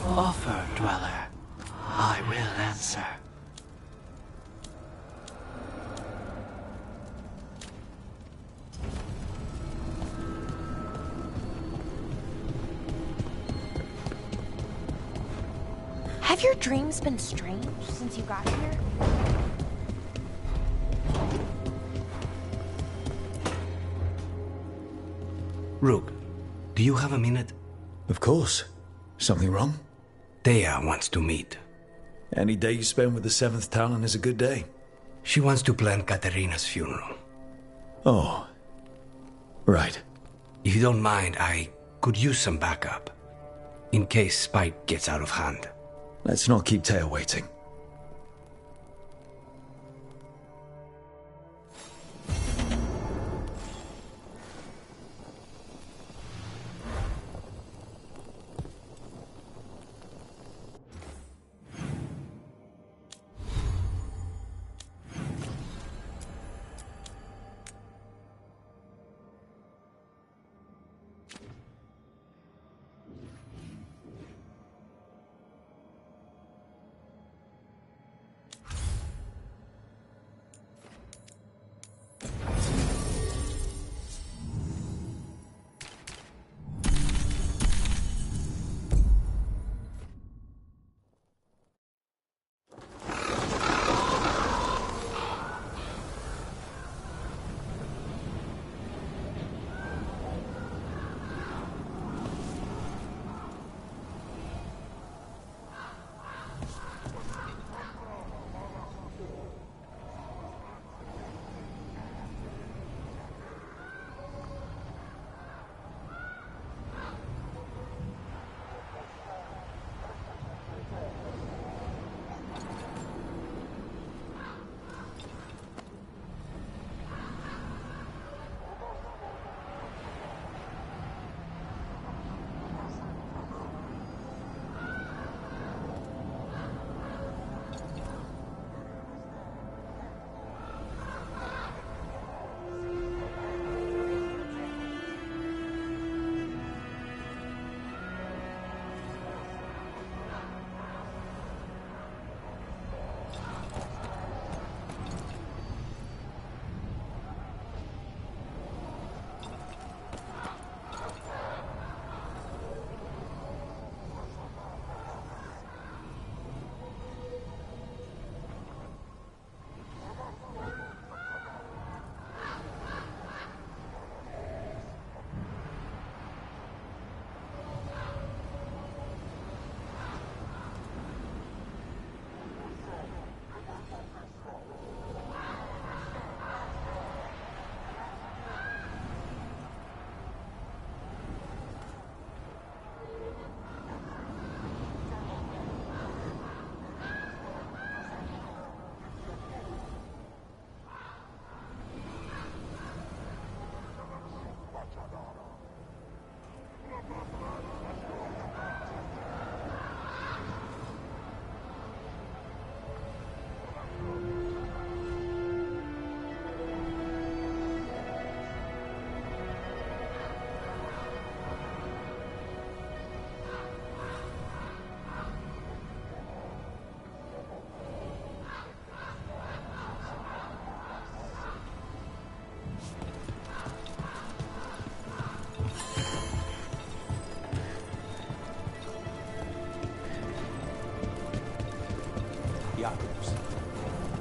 Offer, dweller. I will answer. Have your dreams been strange since you got here? Rook, do you have a minute? Of course. Something wrong? Thea wants to meet. Any day you spend with the Seventh Talon is a good day. She wants to plan Katerina's funeral. Oh. Right. If you don't mind, I could use some backup. In case Spike gets out of hand. Let's not keep Taya waiting.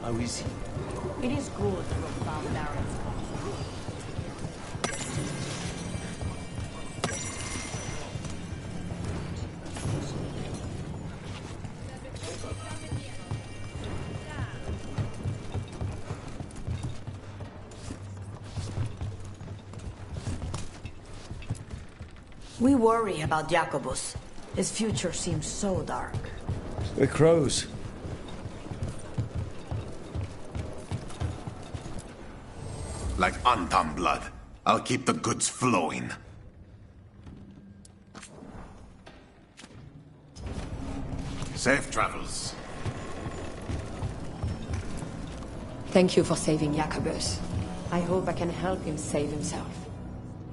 How is he? It is good to have found Darren's. We worry about Jacobus. His future seems so dark. We're crows. Like Antam blood. I'll keep the goods flowing. Safe travels. Thank you for saving Jacobus. I hope I can help him save himself.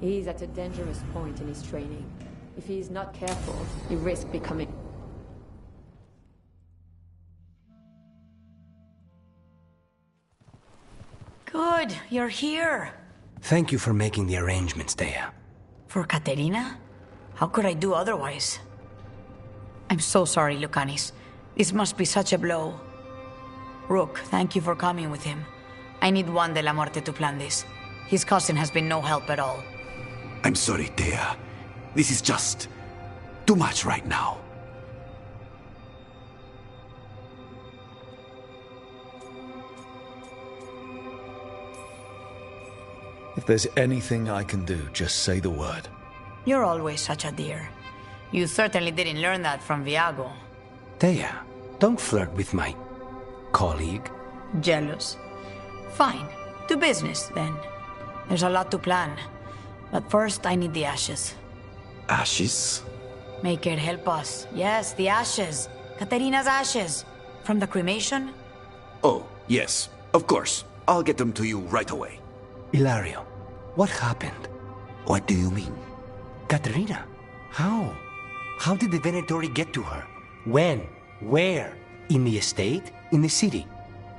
He is at a dangerous point in his training. If he is not careful, he risks becoming... Good, you're here. Thank you for making the arrangements, Thea. For Katerina? How could I do otherwise? I'm so sorry, Lucanis. This must be such a blow. Rook, thank you for coming with him. I need Juan de la Muerte to plan this. His cousin has been no help at all. I'm sorry, Thea. This is just too much right now. If there's anything I can do, just say the word. You're always such a dear. You certainly didn't learn that from Viago. Thea, don't flirt with my colleague. Jealous. Fine. To business, then. There's a lot to plan. But first, I need the ashes. Ashes? Make it help us. Yes, the ashes. Katerina's ashes. From the cremation? Oh, yes. Of course. I'll get them to you right away. Hilario, what happened? What do you mean? Katerina, how? How did the Venatori get to her? When? Where? In the estate? In the city?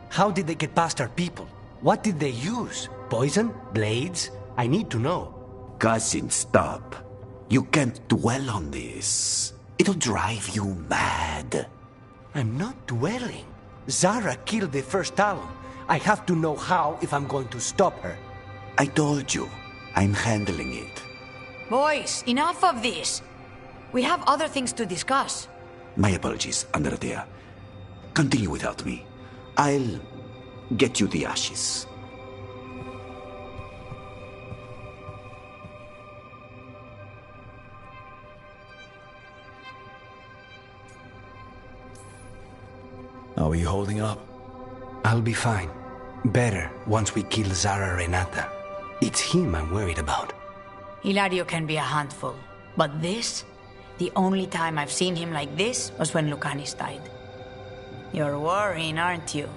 How did they get past our people? What did they use? Poison? Blades? I need to know. Cousin, stop. You can't dwell on this. It'll drive you mad. I'm not dwelling. Zara killed the first Talon. I have to know how if I'm going to stop her. I told you. I'm handling it. Boys, enough of this. We have other things to discuss. My apologies, Andrea. Continue without me. I'll get you the ashes. Are you holding up? I'll be fine. Better once we kill Zara Renata. It's him I'm worried about. Hilario can be a handful. But this? The only time I've seen him like this was when Lucanis died. You're worrying, aren't you?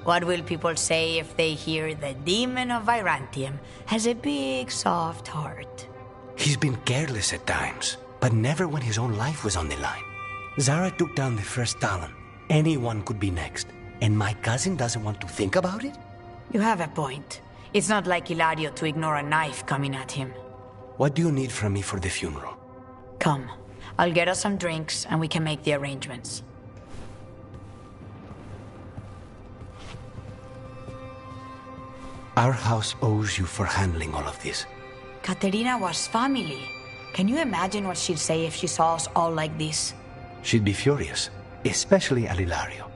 What will people say if they hear the demon of Virantium has a big, soft heart? He's been careless at times, but never when his own life was on the line. Zara took down the first Talon. Anyone could be next. And my cousin doesn't want to think about it? You have a point. It's not like Hilario to ignore a knife coming at him. What do you need from me for the funeral? Come. I'll get us some drinks and we can make the arrangements. Our house owes you for handling all of this. Katerina was family. Can you imagine what she'd say if she saw us all like this? She'd be furious, especially at Hilario,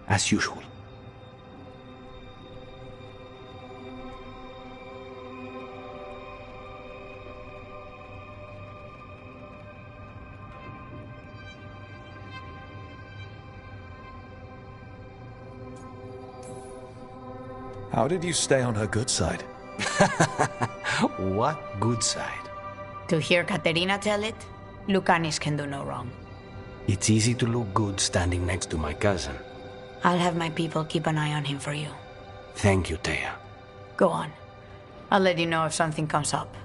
as usual. How did you stay on her good side? What good side? To hear Katerina tell it, Lucanis can do no wrong. It's easy to look good standing next to my cousin. I'll have my people keep an eye on him for you. Thank you, Thea. Go on. I'll let you know if something comes up.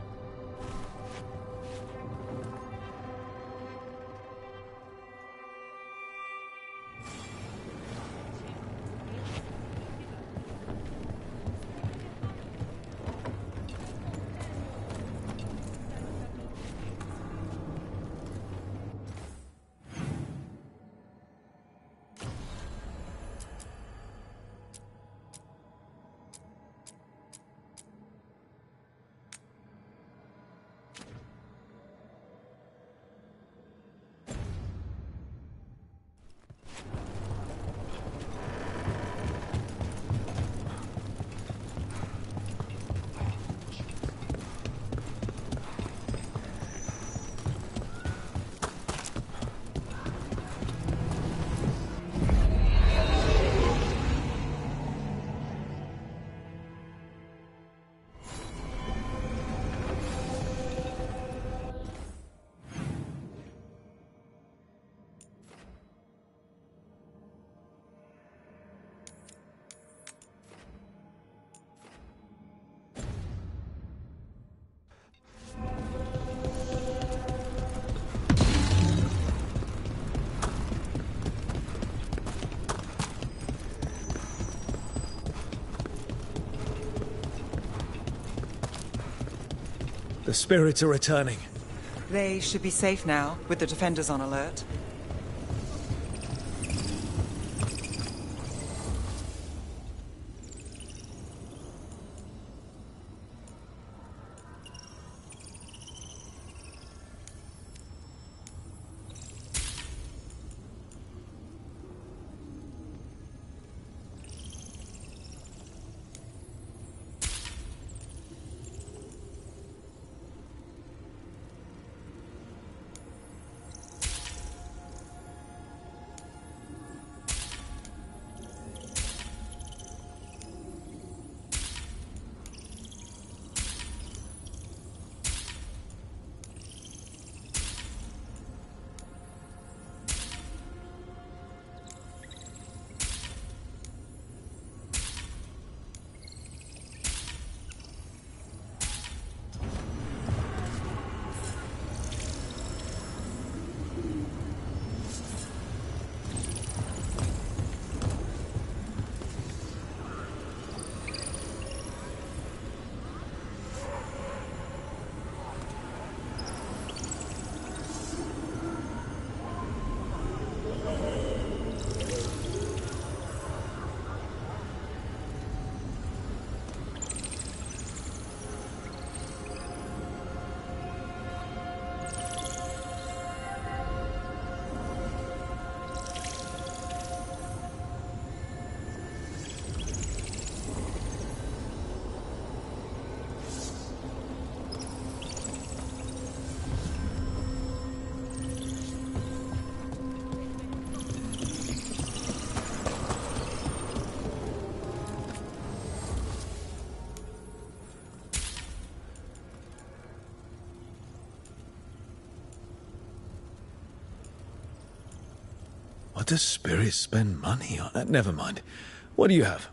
The spirits are returning. They should be safe now, with the defenders on alert. What does spirits spend money on? Never mind. What do you have?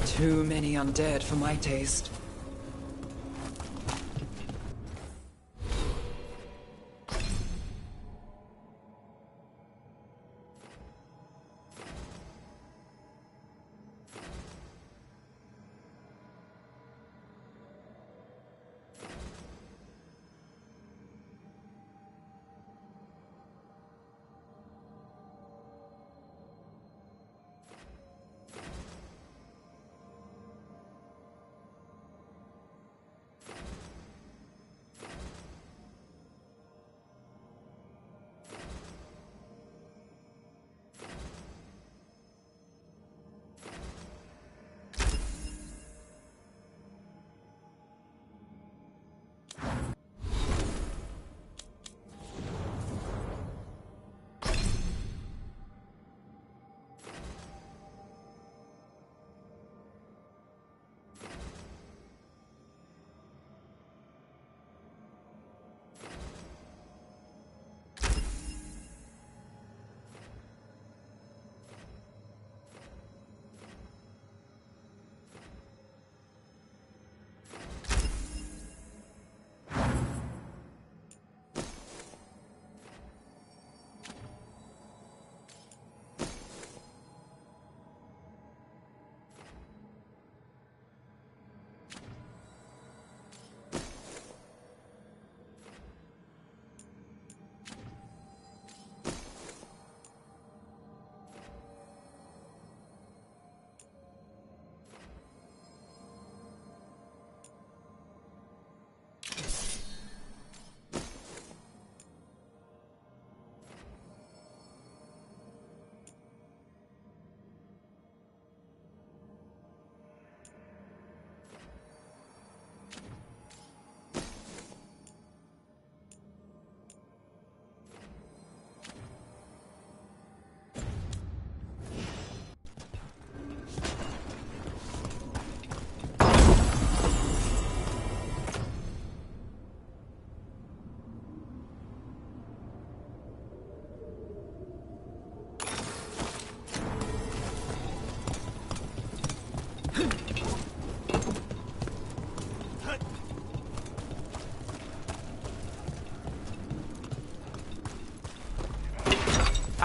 Too many undead for my taste.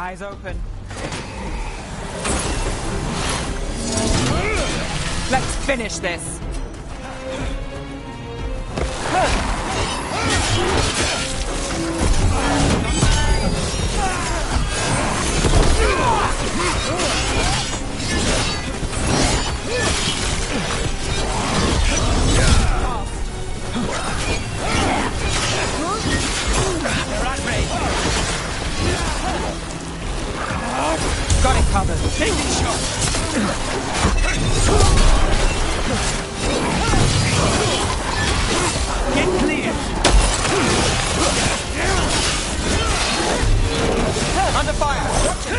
Eyes open. Let's finish this. Got it covered. Taking shots. Get clear. Under fire. Watch it.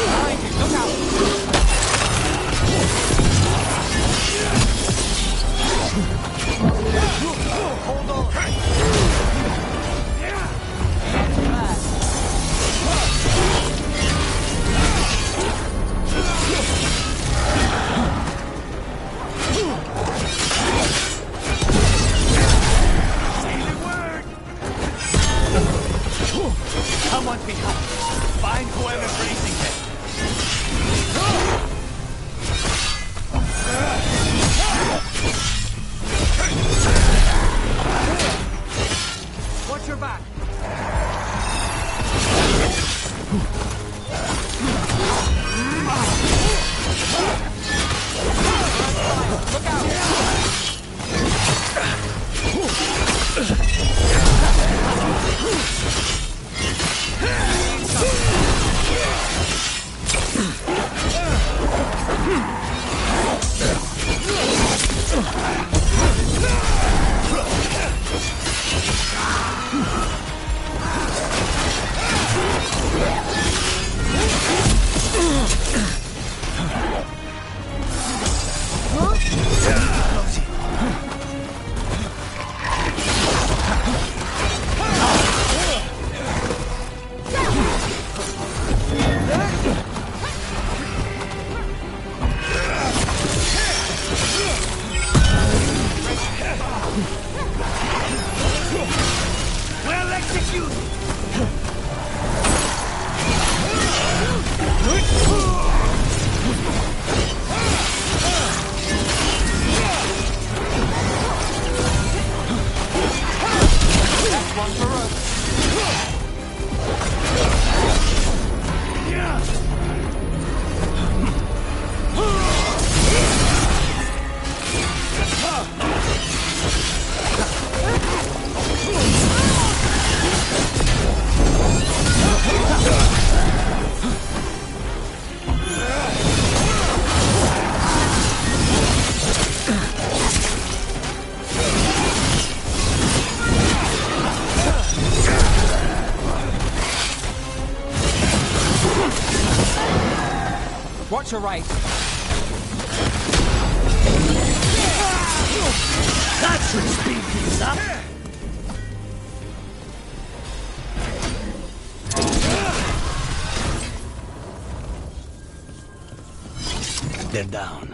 Behind you. Look out. Hold on. Someone's behind. Find whoever's racing them. Watch your back. Look out. Well executed. That's one for us. Watch your right. That should speed things up. They're down.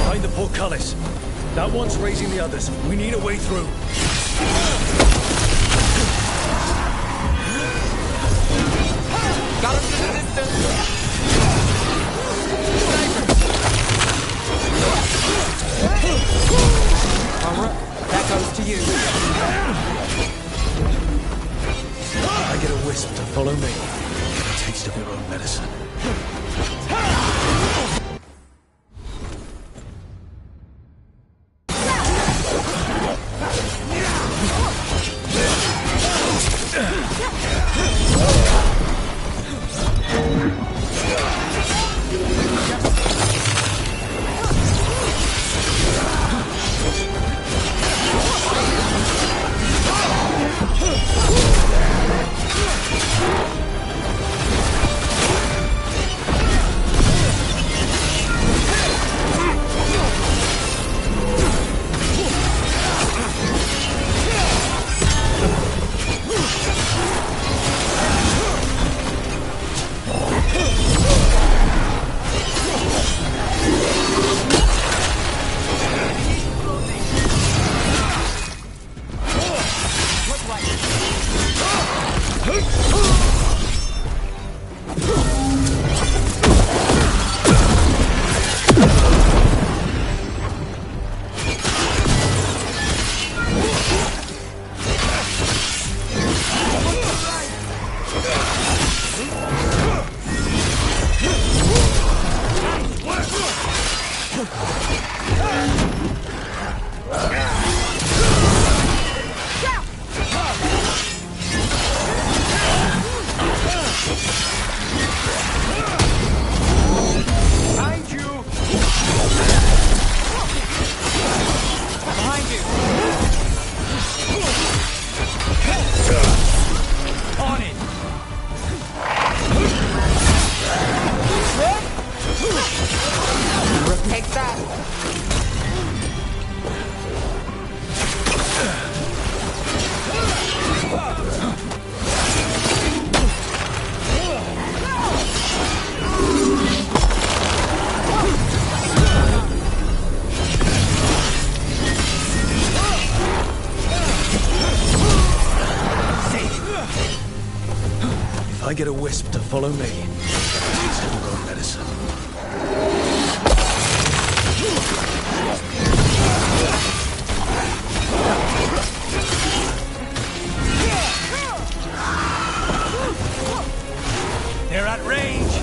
Behind the portcullis. That one's raising the others. We need a way through. Got him to the distance. Alright, that goes to you. I get a wisp to follow me. A taste of your own medicine. I get a wisp to follow me. Taste of your own medicine. They're at range.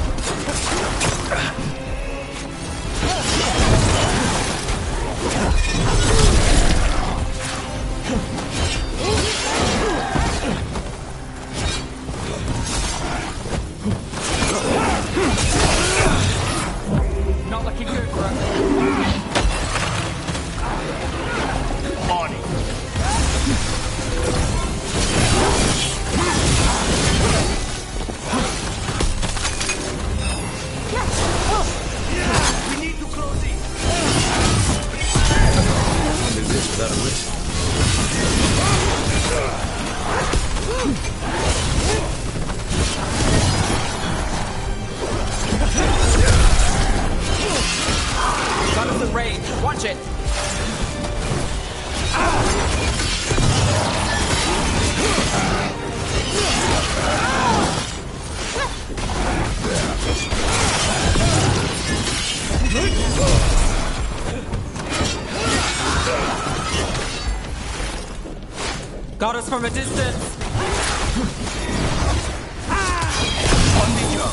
Not looking good, bro. On it. We need to close it. I'll do this without a risk. Got us at range. Watch it. Got us from a distance. On the go.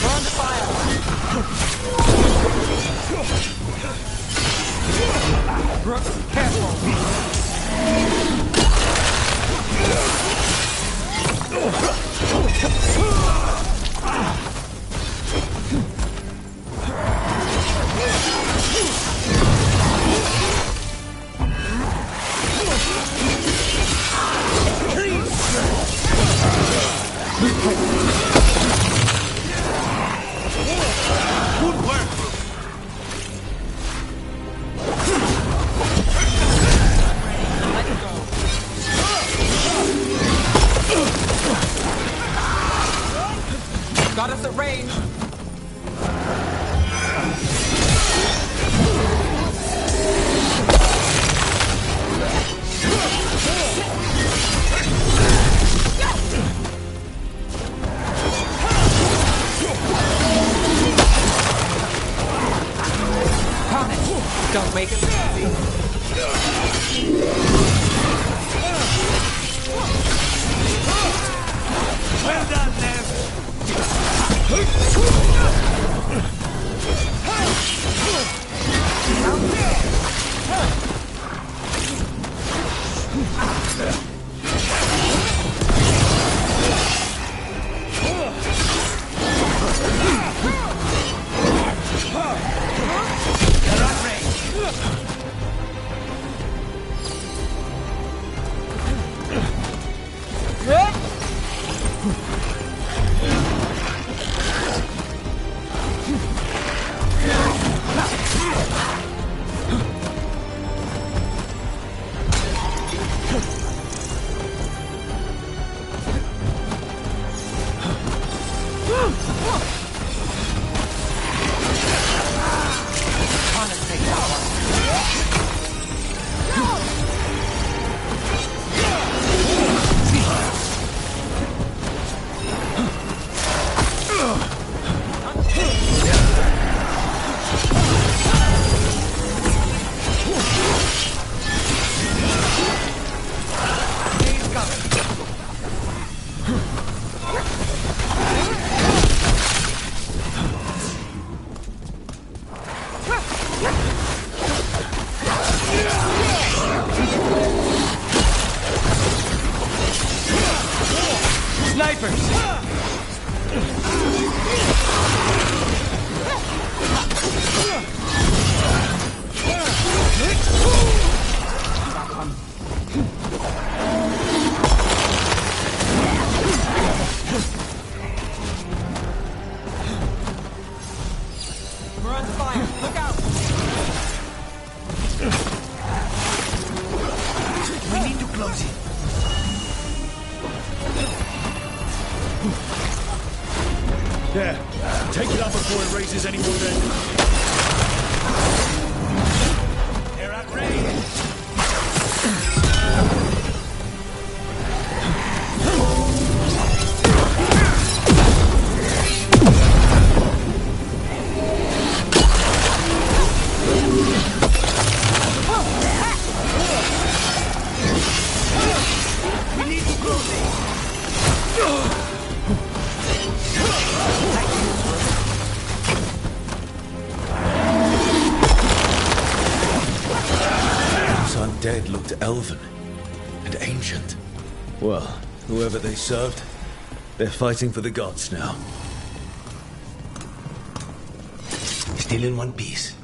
We're under fire. Got us at range. Don't make it easy. Well done, Nev. Take it up before it raises any more danger. They're at range. We need to close it. Undead looked elven and ancient. Well, whoever they served, they're fighting for the gods now. Still in one piece.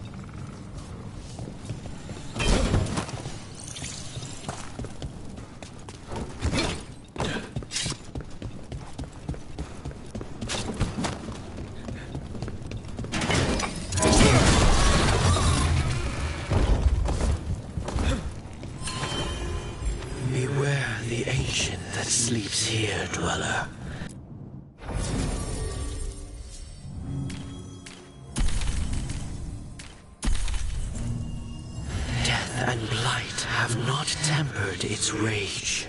Sleeps here, dweller. Death and blight have not tempered its rage.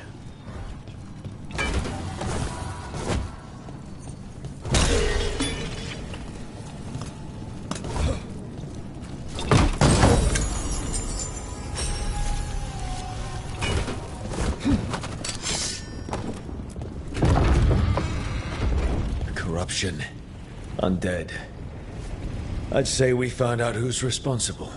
Undead. I'd say we found out who's responsible.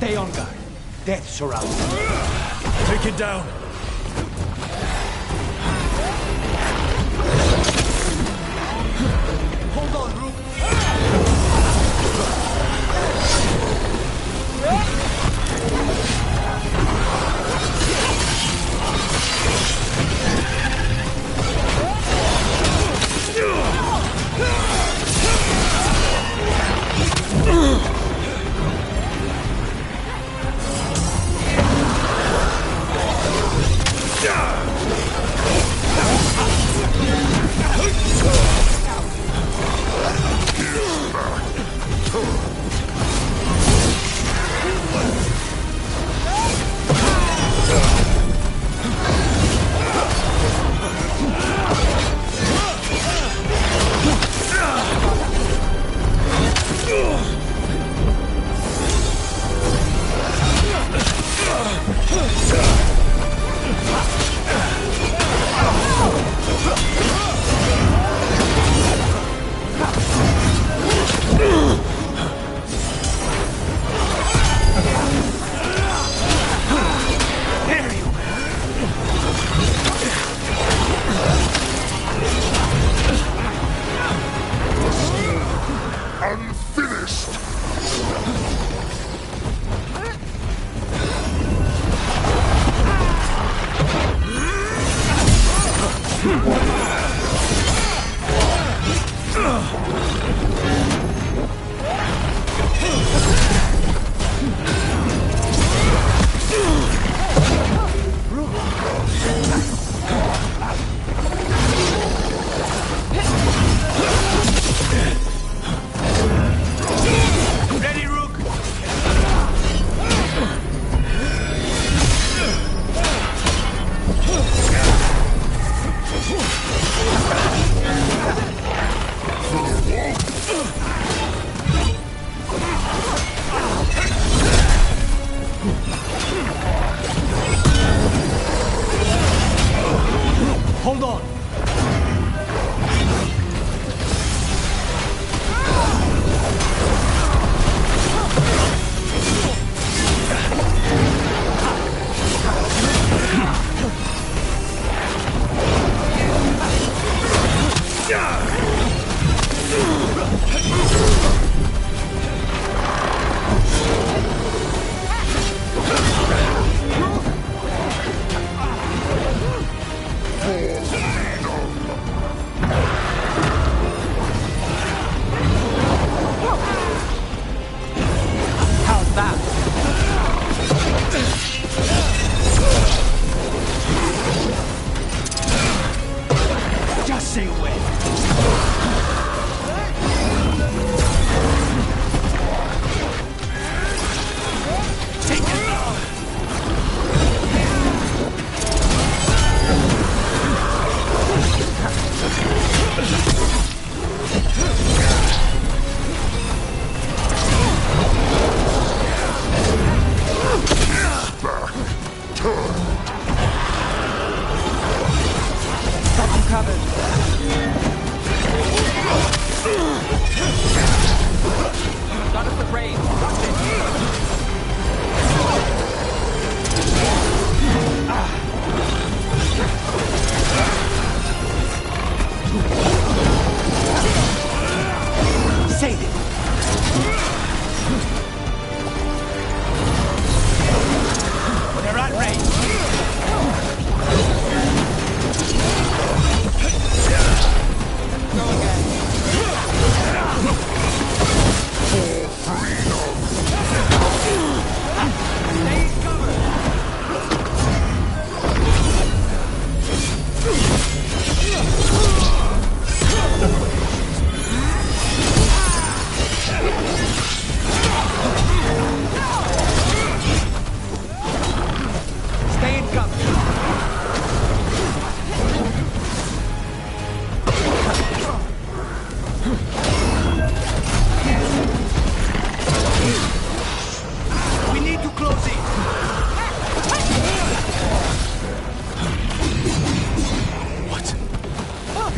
Stay on guard. Death surrounds you. Take it down. Hold on, Rook.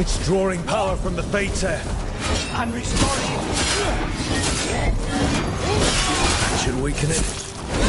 It's drawing power from the Fates here. I'm restoring it. That should weaken it.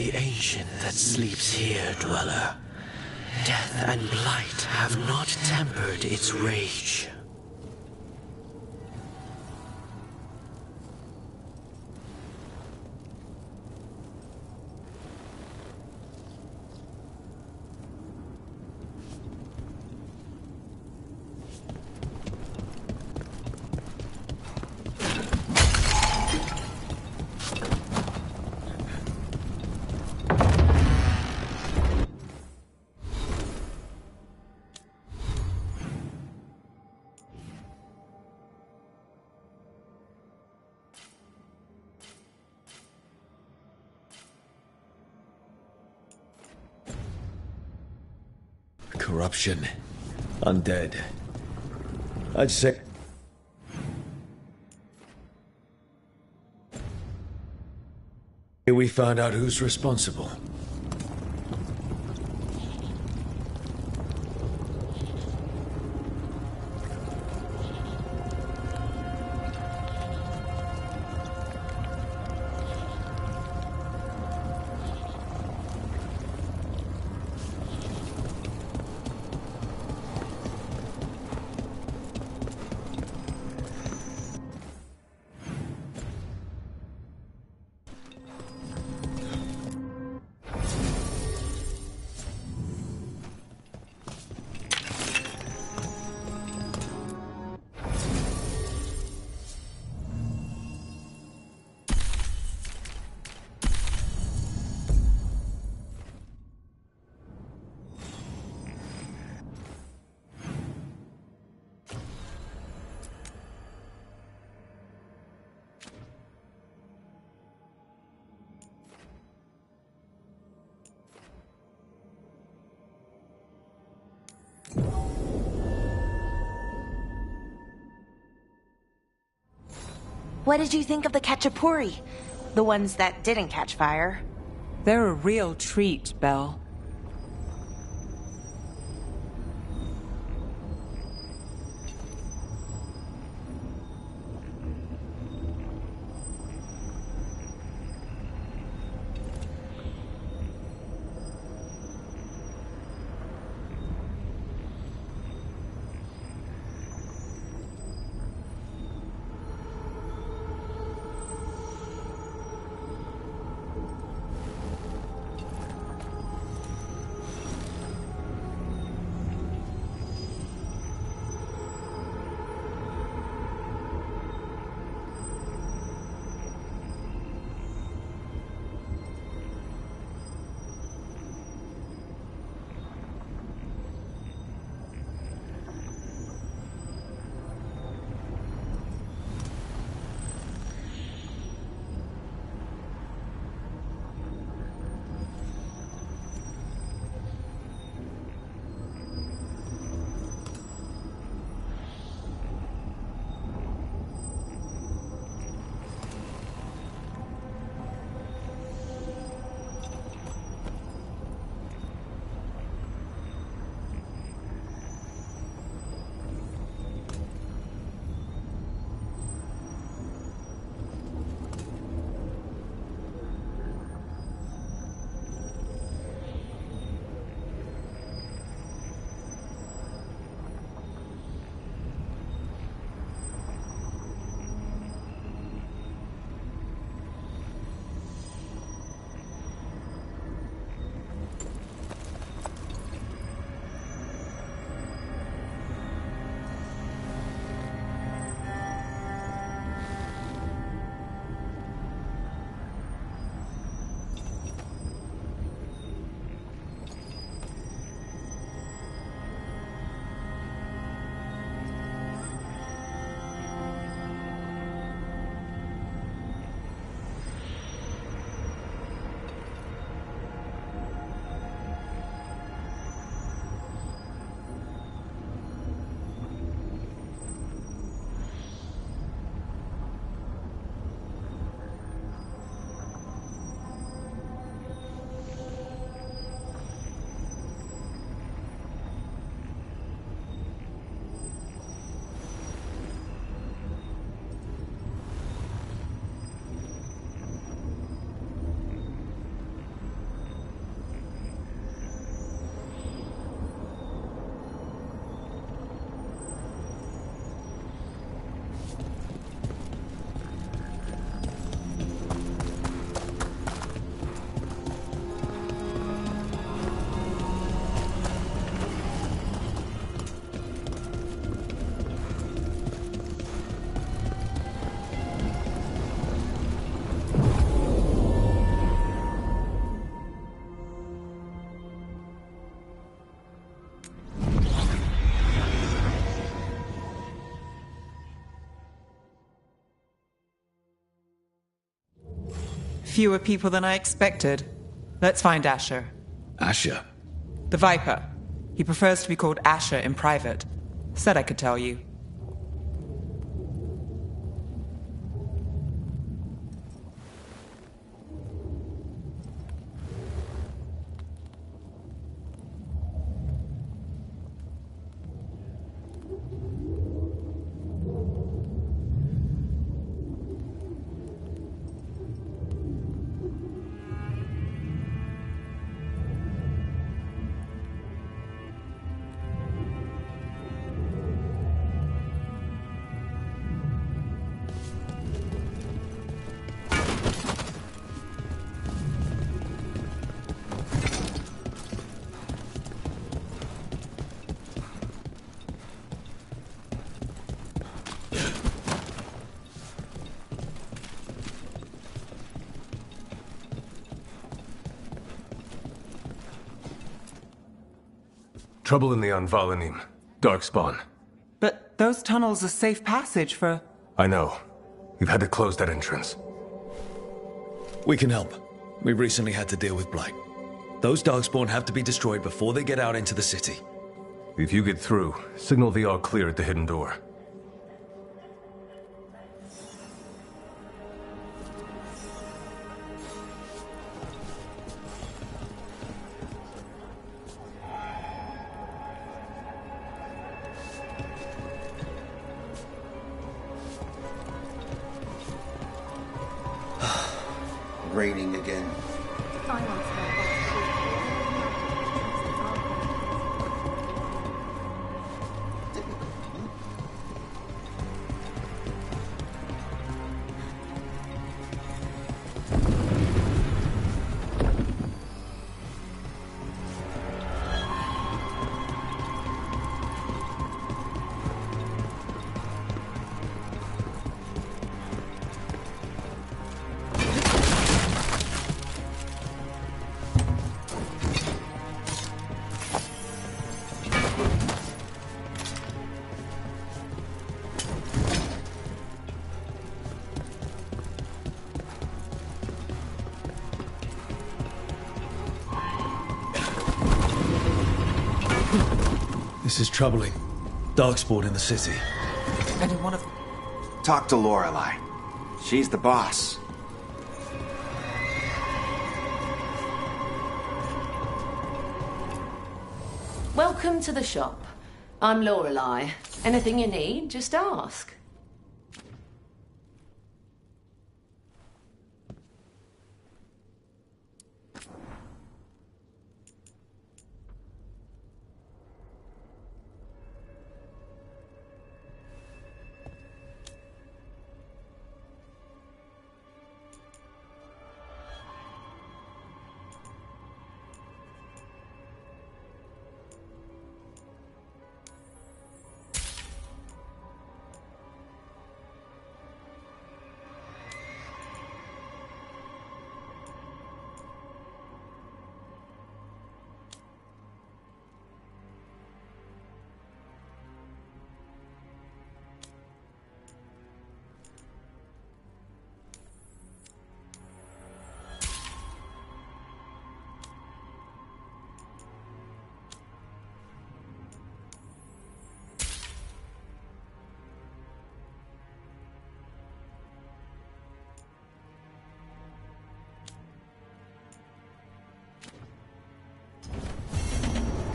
The ancient that sleeps here, dweller. Death and blight have not tempered its rage. corruption, undead. I'd say... we found out who's responsible. What did you think of the Khachapuri? The ones that didn't catch fire? They're a real treat, Belle. Fewer people than I expected. Let's find Asher. Asher? The Viper. He prefers to be called Asher in private. Said I could tell you. Trouble in the Anvalanim. Darkspawn. But those tunnels are safe passage for... I know. We've had to close that entrance. We can help. We recently had to deal with Blight. Those Darkspawn have to be destroyed before they get out into the city. If you get through, signal the all clear at the hidden door. Raining again. This is troubling. Darkspawn in the city. And in one of... Talk to Lorelei. She's the boss. Welcome to the shop. I'm Lorelei. Anything you need, just ask.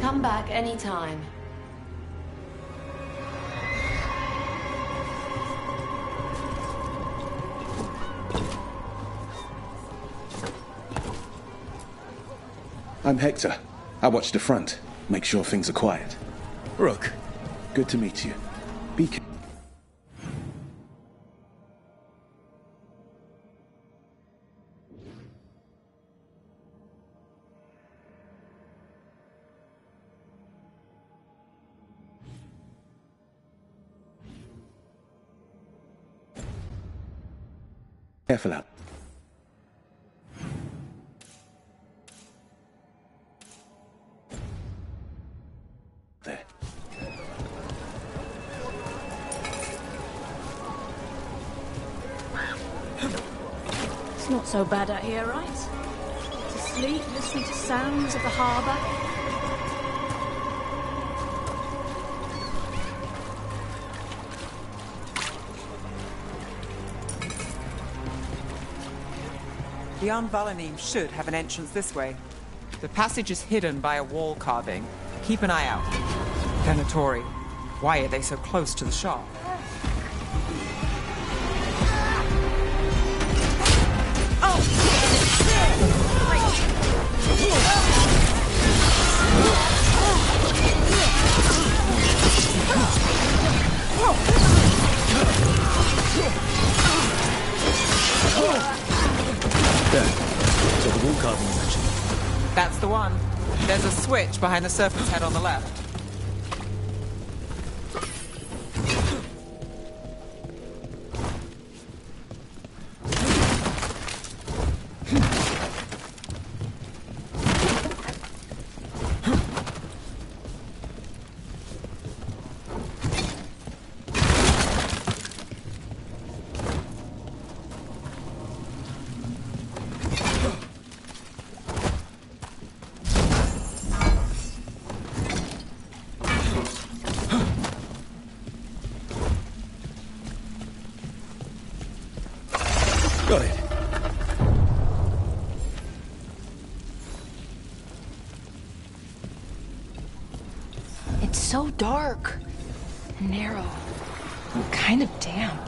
Come back anytime. I'm Hector. I watch the front. Make sure things are quiet. Rook. Good to meet you. Be careful out there. It's not so bad out here, right? To sleep, listening to sounds of the harbour. Beyond Valanim should have an entrance this way. The passage is hidden by a wall carving. Keep an eye out. Venatori, why are they so close to the shop? There. So the wall carving you mentioned. That's the one. There's a switch behind the serpent's head on the left. Got it. It's so dark and narrow and kind of damp.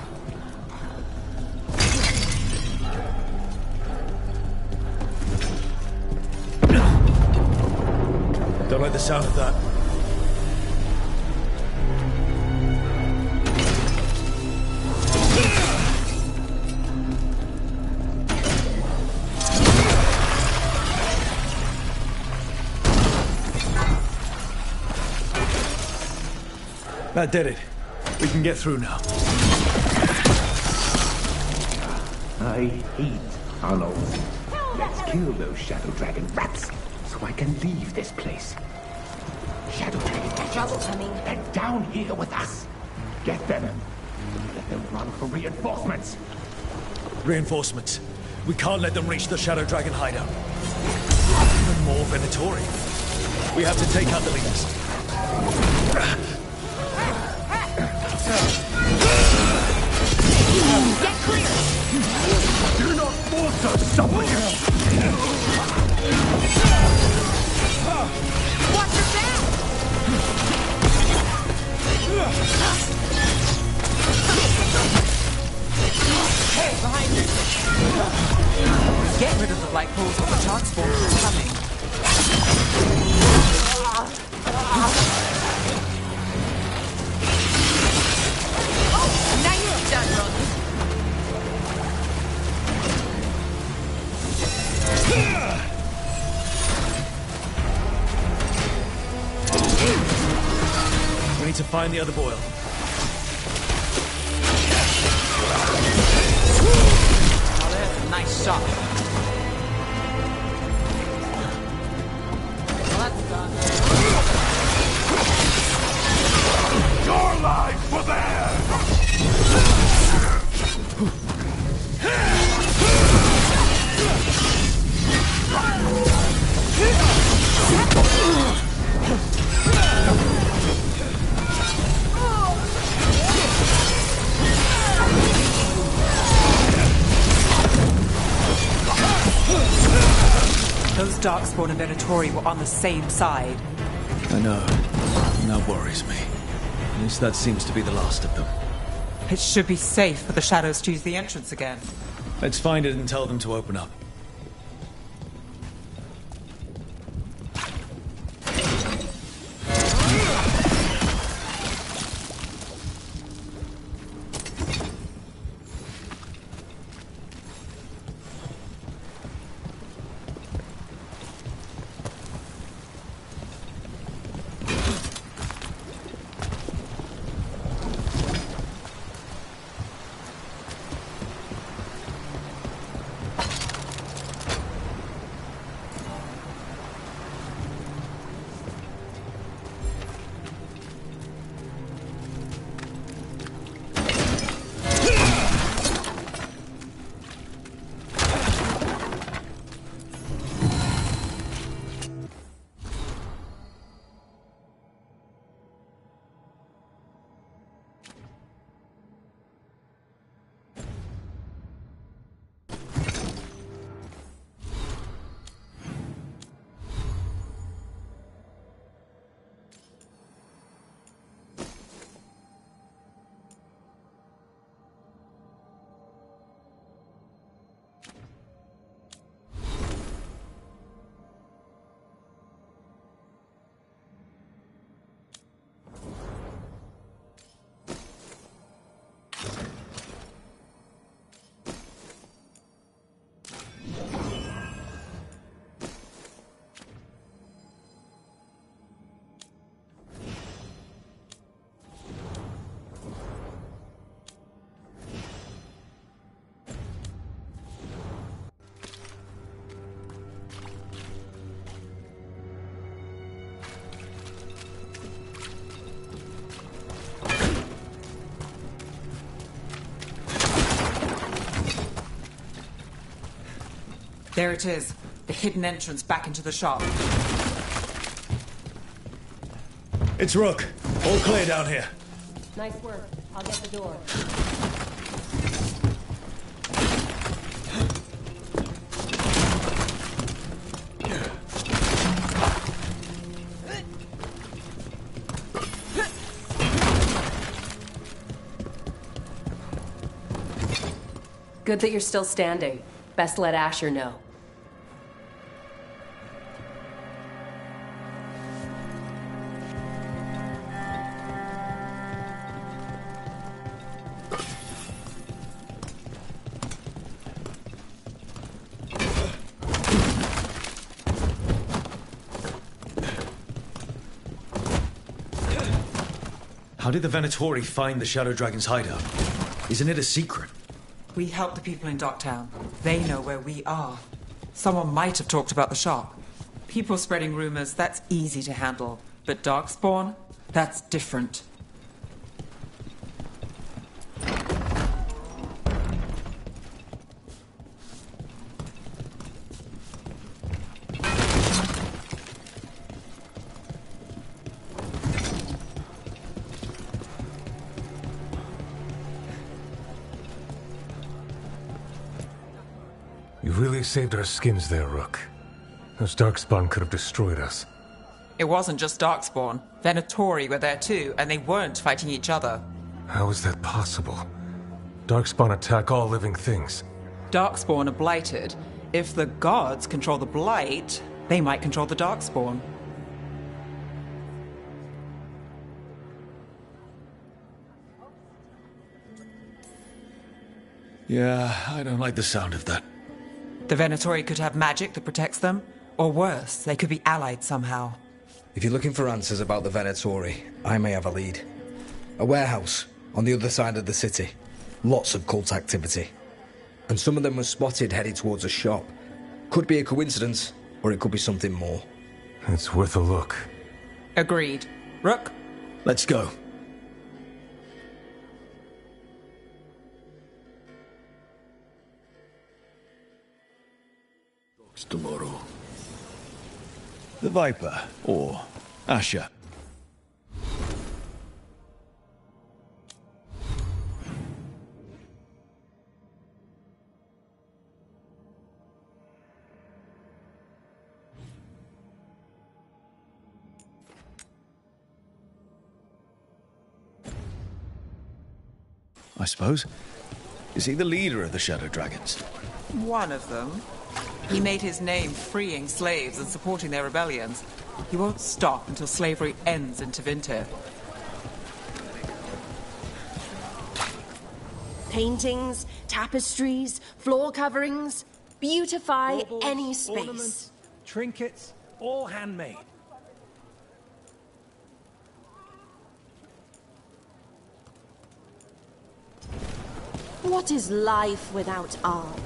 Don't like the sound of that. That did it. We can get through now. I hate tunnels. Let's kill those Shadow Dragon rats so I can leave this place. Shadow Dragon agents, Trouble coming. they're down here with us. Get them. Let them run for reinforcements. Reinforcements. We can't let them reach the Shadow Dragon hideout. Even more Venatori. We have to take out the leaders. Get clear! Do not force us, somebody! Watch your back! Hey, behind you! Get rid of the black holes or the transform is coming. Nice done, brother. We need to find the other boil. Oh, there's a nice shot. Well, that's done. Your lives were there! Those Darkspawn and Venatori were on the same side. I know. And that worries me. At least that seems to be the last of them. It should be safe for the shadows to use the entrance again. Let's find it and tell them to open up. There it is. The hidden entrance back into the shop. It's Rook. All clear down here. Nice work. I'll get the door. Good that you're still standing. Best let Asher know. How did the Venatori find the Shadow Dragon's hideout? Isn't it a secret? We help the people in Docktown. They know where we are. Someone might have talked about the shop. People spreading rumors, that's easy to handle. But Darkspawn? That's different. You really saved our skins there, Rook. Those Darkspawn could have destroyed us. It wasn't just Darkspawn. Venatori were there too, and they weren't fighting each other. How is that possible? Darkspawn attack all living things. Darkspawn are blighted. If the gods control the blight, they might control the Darkspawn. Yeah, I don't like the sound of that. The Venatori could have magic that protects them, or worse, they could be allied somehow. If you're looking for answers about the Venatori, I may have a lead. A warehouse on the other side of the city. Lots of cult activity. And some of them were spotted headed towards a shop. Could be a coincidence, or it could be something more. It's worth a look. Agreed. Rook? Let's go. Tomorrow. The Viper, or Asher. I suppose. Is he the leader of the Shadow Dragons? One of them. He made his name freeing slaves and supporting their rebellions. He won't stop until slavery ends in Tevinter. Paintings, tapestries, floor coverings. Beautify Baubles, any space. ornaments, trinkets, all handmade. What is life without art?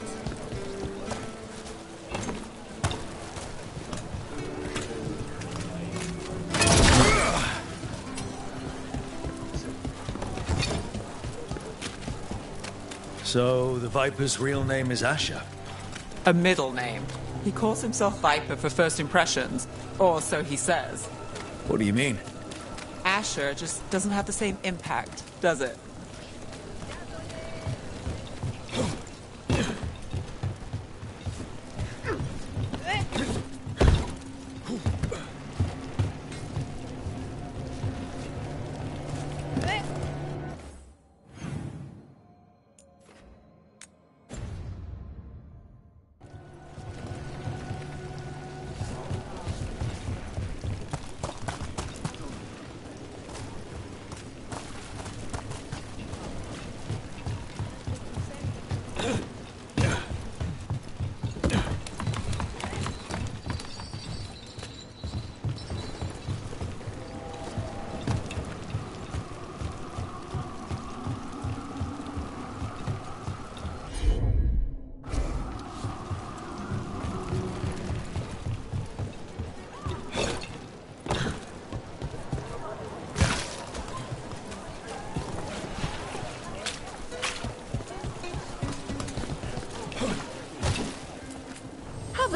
So, the Viper's real name is Asher? A middle name. He calls himself Viper for first impressions, or so he says. What do you mean? Asher just doesn't have the same impact, does it?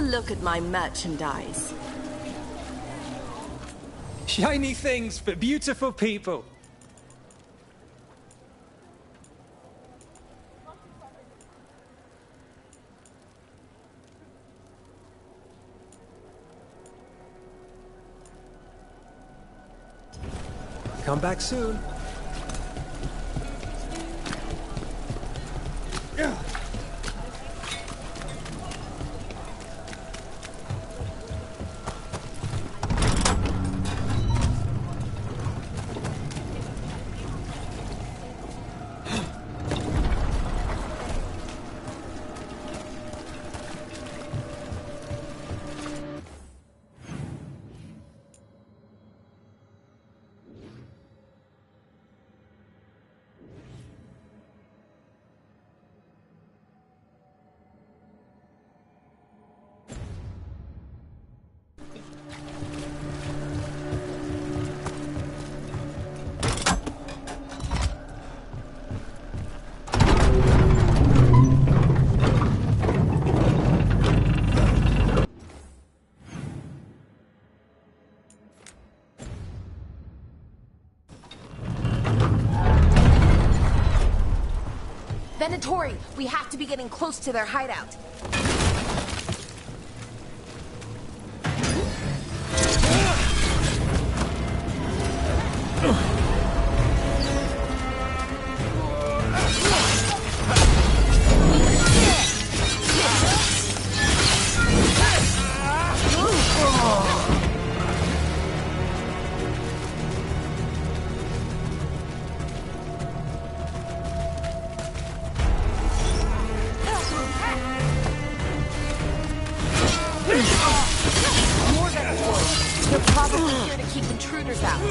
look at my merchandise. Shiny things for beautiful people. Come back soon. Venatori, we have to be getting close to their hideout. They're probably here to keep intruders out.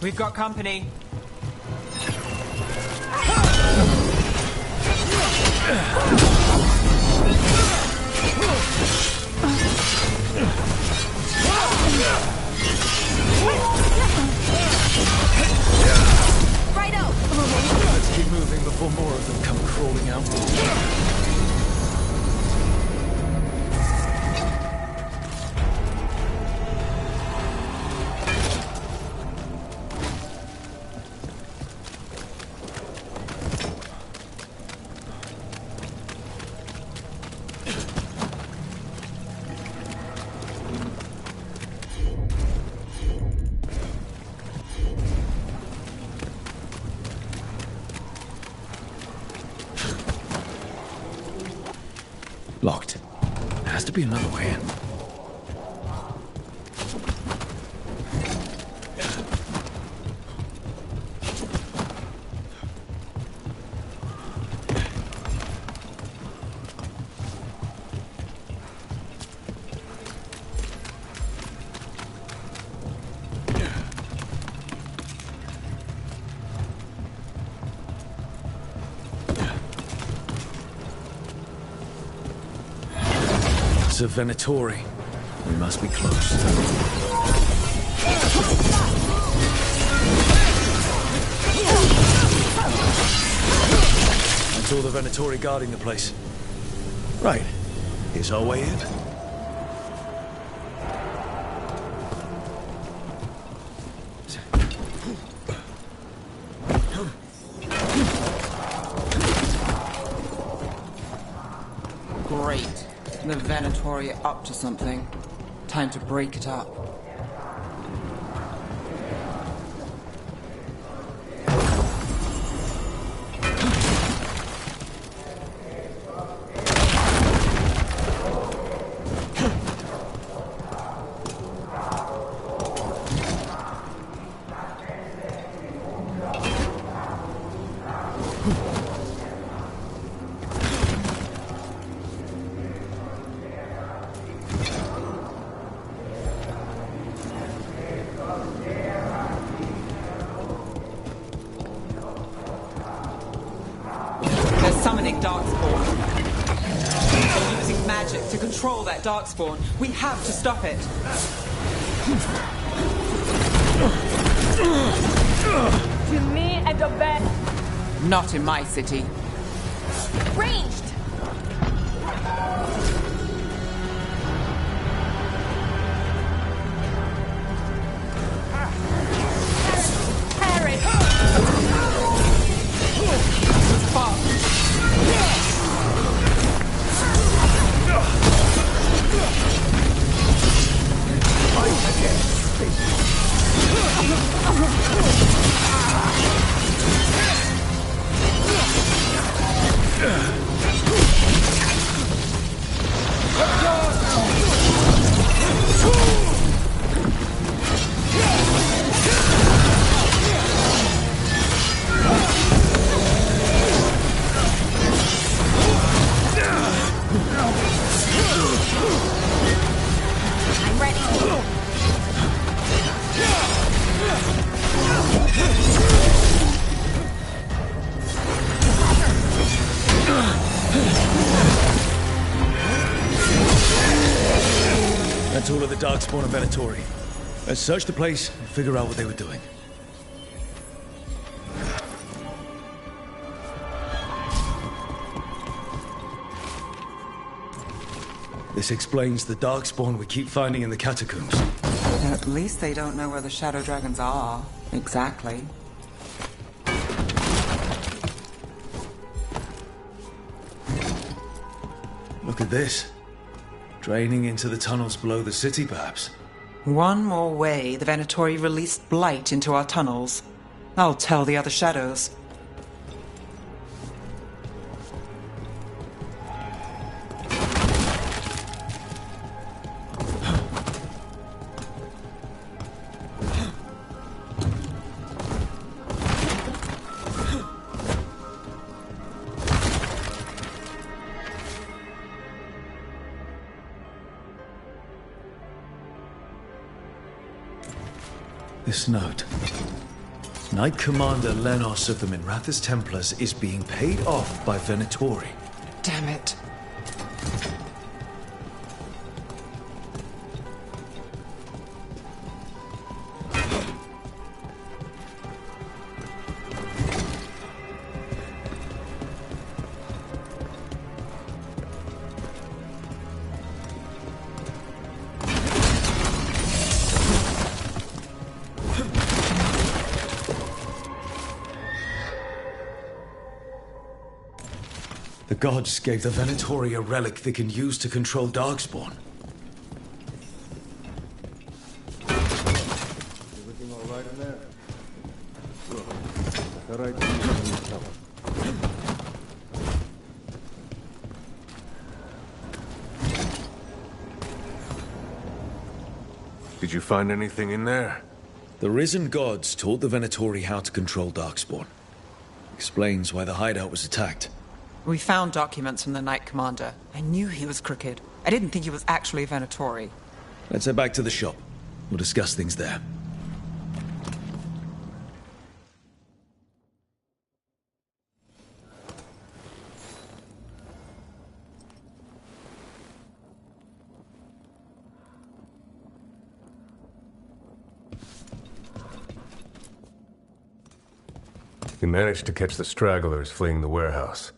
We've got company. Righto! Let's keep moving before more of them come crawling out. Locked. There has to be another way in. House of Venatori. We must be close. I saw the Venatori guarding the place. Right. Here's our way in. Great. The Venatori are up to something. Time to break it up. Summoning Darkspawn. They're using magic to control that Darkspawn. We have to stop it. To me and the best. Not in my city. Ranged! Harry! I'm ready. That's all of the Darkspawn of Venatori. Let's search the place and figure out what they were doing. This explains the Darkspawn we keep finding in the catacombs. At least they don't know where the Shadow Dragons are. Exactly. Look at this. Draining into the tunnels below the city, perhaps. One more way the Venatori released blight into our tunnels. I'll tell the other shadows. This note. Knight Commander Lenos of the Minrathouse Templars is being paid off by Venatori. Damn it. The gods gave the Venatori a relic they can use to control Darkspawn. Everything all right in there? Good. All right, did you find anything in there? The risen gods taught the Venatori how to control Darkspawn. Explains why the hideout was attacked. We found documents from the Knight Commander. I knew he was crooked. I didn't think he was actually a Venatori. Let's head back to the shop. We'll discuss things there. You managed to catch the stragglers fleeing the warehouse.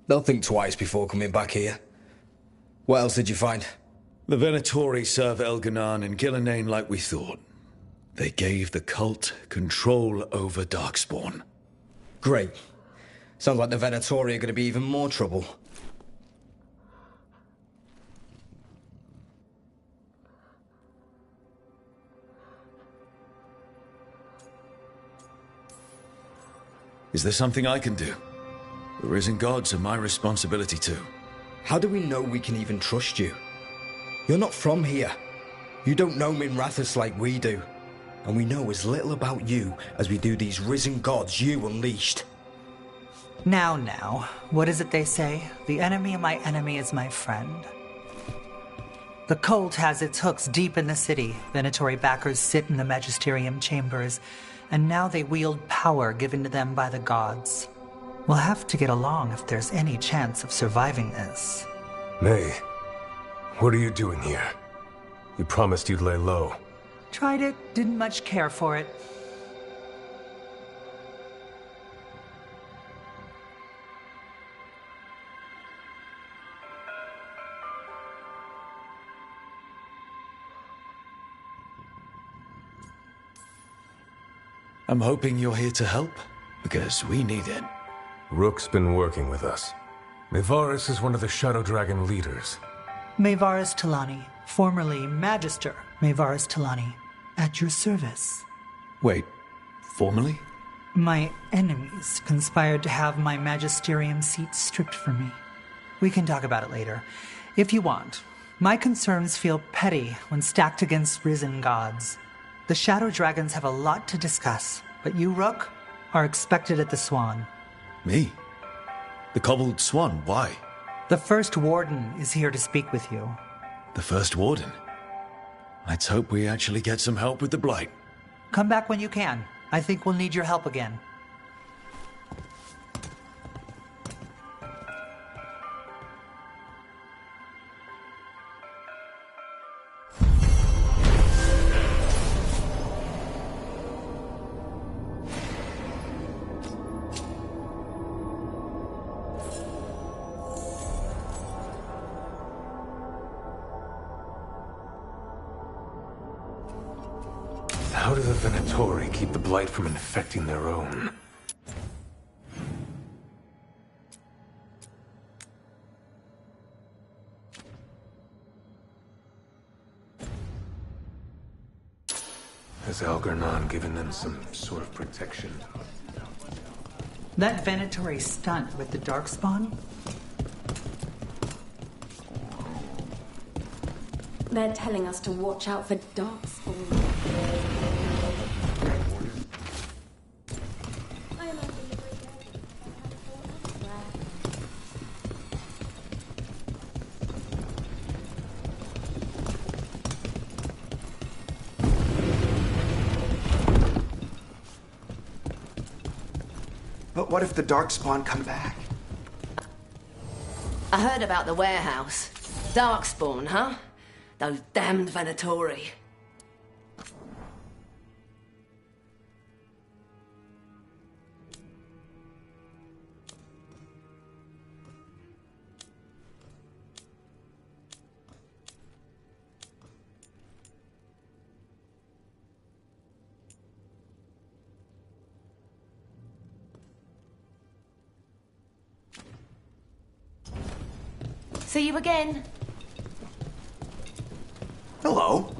They'll think twice before coming back here. What else did you find? The Venatori serve Elganan and Gillenane like we thought. They gave the cult control over Darkspawn. Great. Sounds like the Venatori are going to be even more trouble. Is there something I can do? The Risen Gods are my responsibility too. How do we know we can even trust you? You're not from here. You don't know Minrathous like we do. And we know as little about you as we do these Risen Gods you unleashed. Now, what is it they say? The enemy of my enemy is my friend. The cult has its hooks deep in the city. Venatori backers sit in the magisterium chambers, and now they wield power given to them by the gods. We'll have to get along if there's any chance of surviving this. May, what are you doing here? You promised you'd lay low. Tried it, didn't much care for it. I'm hoping you're here to help, because we need it. Rook's been working with us. Mayvarus is one of the Shadow Dragon leaders. Mayvarus Talani, formerly Magister Mayvarus Talani, at your service. Wait, formerly? My enemies conspired to have my magisterium seat stripped from me. We can talk about it later, if you want. My concerns feel petty when stacked against risen gods. The Shadow Dragons have a lot to discuss, but you, Rook, are expected at the Swan. Me? The Cobbled Swan, why? The First Warden is here to speak with you. The First Warden? Let's hope we actually get some help with the Blight. Come back when you can. I think we'll need your help again. How do the Venatori keep the Blight from infecting their own? Has Algernon given them some sort of protection? That Venatori stunt with the Darkspawn? They're telling us to watch out for Darkspawn. But what if the Darkspawn come back? I heard about the warehouse. Darkspawn, huh? Those damned Venatori. See you again. Hello.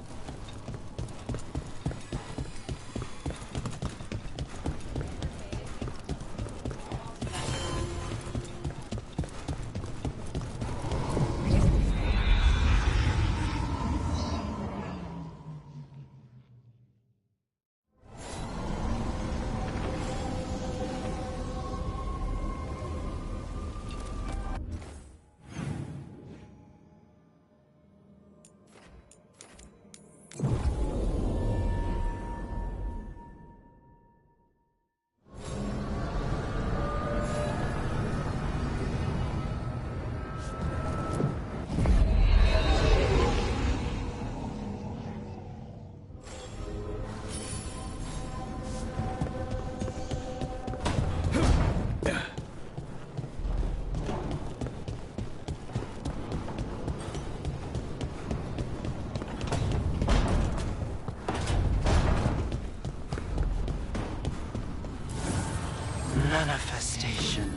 manifestation.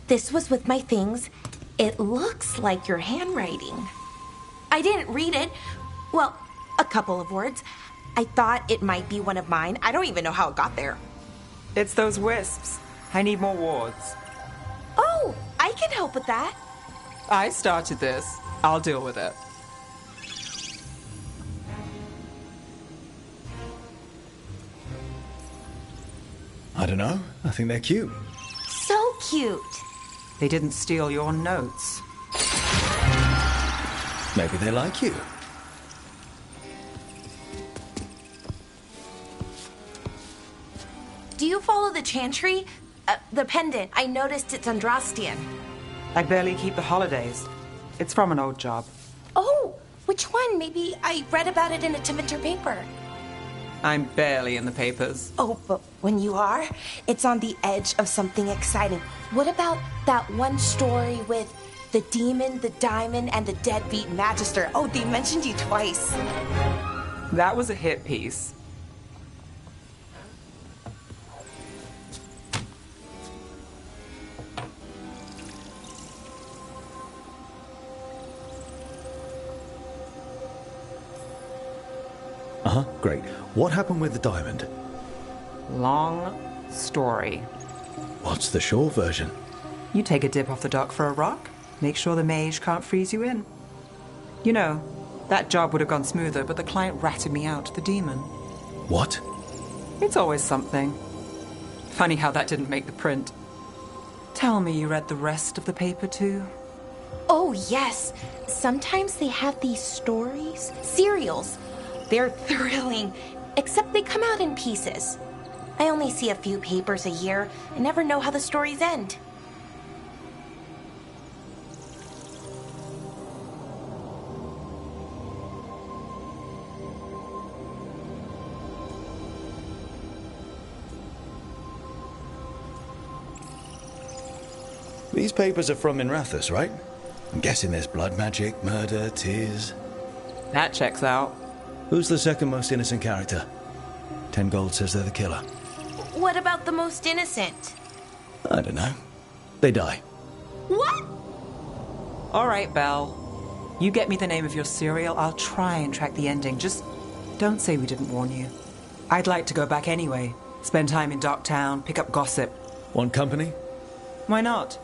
This was with my things. It looks like your handwriting. I didn't read it. Well, a couple of words. I thought it might be one of mine. I don't even know how it got there. It's those wisps. I need more wards. Oh, I can help with that. I started this. I'll deal with it. I don't know. I think they're cute. So cute. They didn't steal your notes. Maybe they like you. Do you follow the chantry? The pendant. I noticed it's Andrastian. I barely keep the holidays. It's from an old job. Oh, which one? Maybe I read about it in a Timminter paper. I'm barely in the papers. Oh, but when you are, it's on the edge of something exciting. What about that one story with the demon, the diamond, and the deadbeat magister? Oh, they mentioned you twice. That was a hit piece. Uh-huh, great. What happened with the diamond? Long story. What's the short version? You take a dip off the dock for a rock, make sure the mage can't freeze you in. You know, that job would have gone smoother, but the client ratted me out to the demon. What? It's always something. Funny how that didn't make the print. Tell me you read the rest of the paper too? Oh, yes. Sometimes they have these stories, serials. They're thrilling, except they come out in pieces. I only see a few papers a year and never know how the stories end. These papers are from Minrathous, right? I'm guessing there's blood magic, murder, tears. That checks out. Who's the second most innocent character? 10 gold says they're the killer. What about the most innocent? I don't know. They die. What? All right, Belle. You get me the name of your serial, I'll try and track the ending. Just don't say we didn't warn you. I'd like to go back anyway. Spend time in Docktown, pick up gossip. Want company? Why not?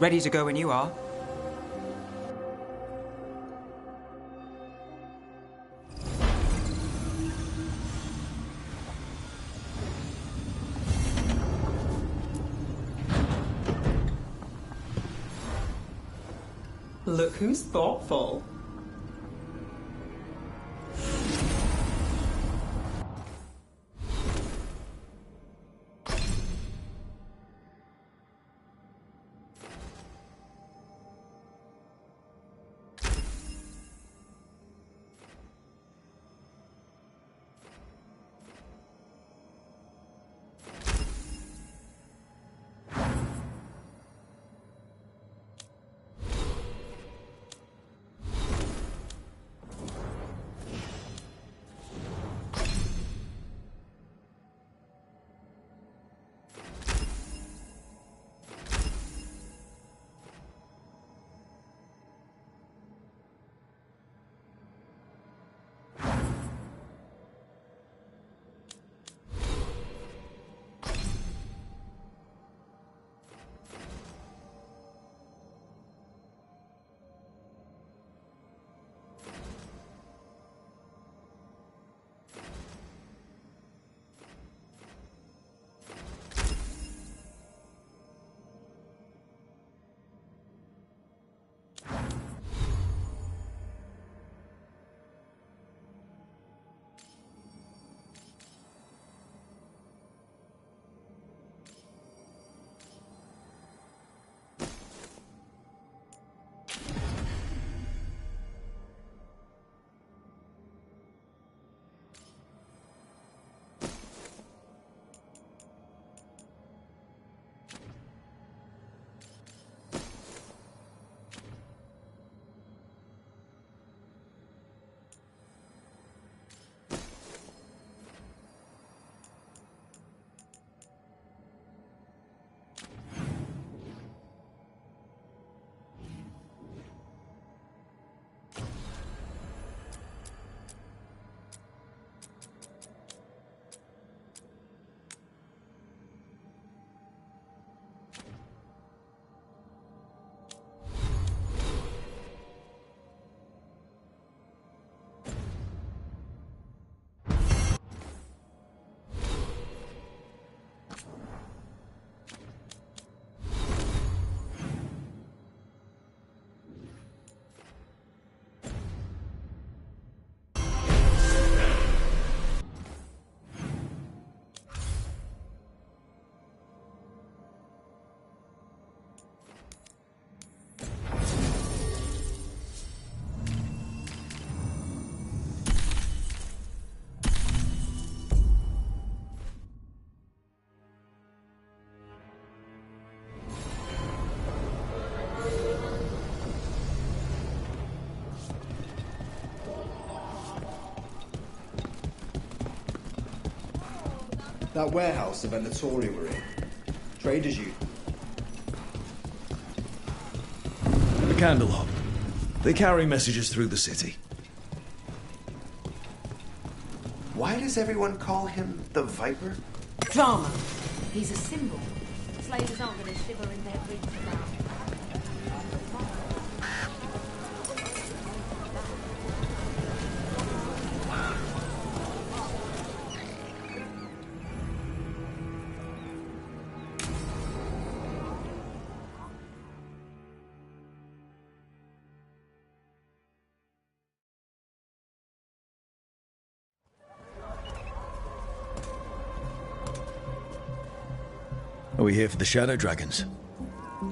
Ready to go when you are. Look who's thoughtful. That warehouse the Venatori were in. Traders you. A candle hop. They carry messages through the city. Why does everyone call him the Viper? Drama. He's a symbol. Slavers aren't going to shiver in their boots about. Are we here for the Shadow Dragons?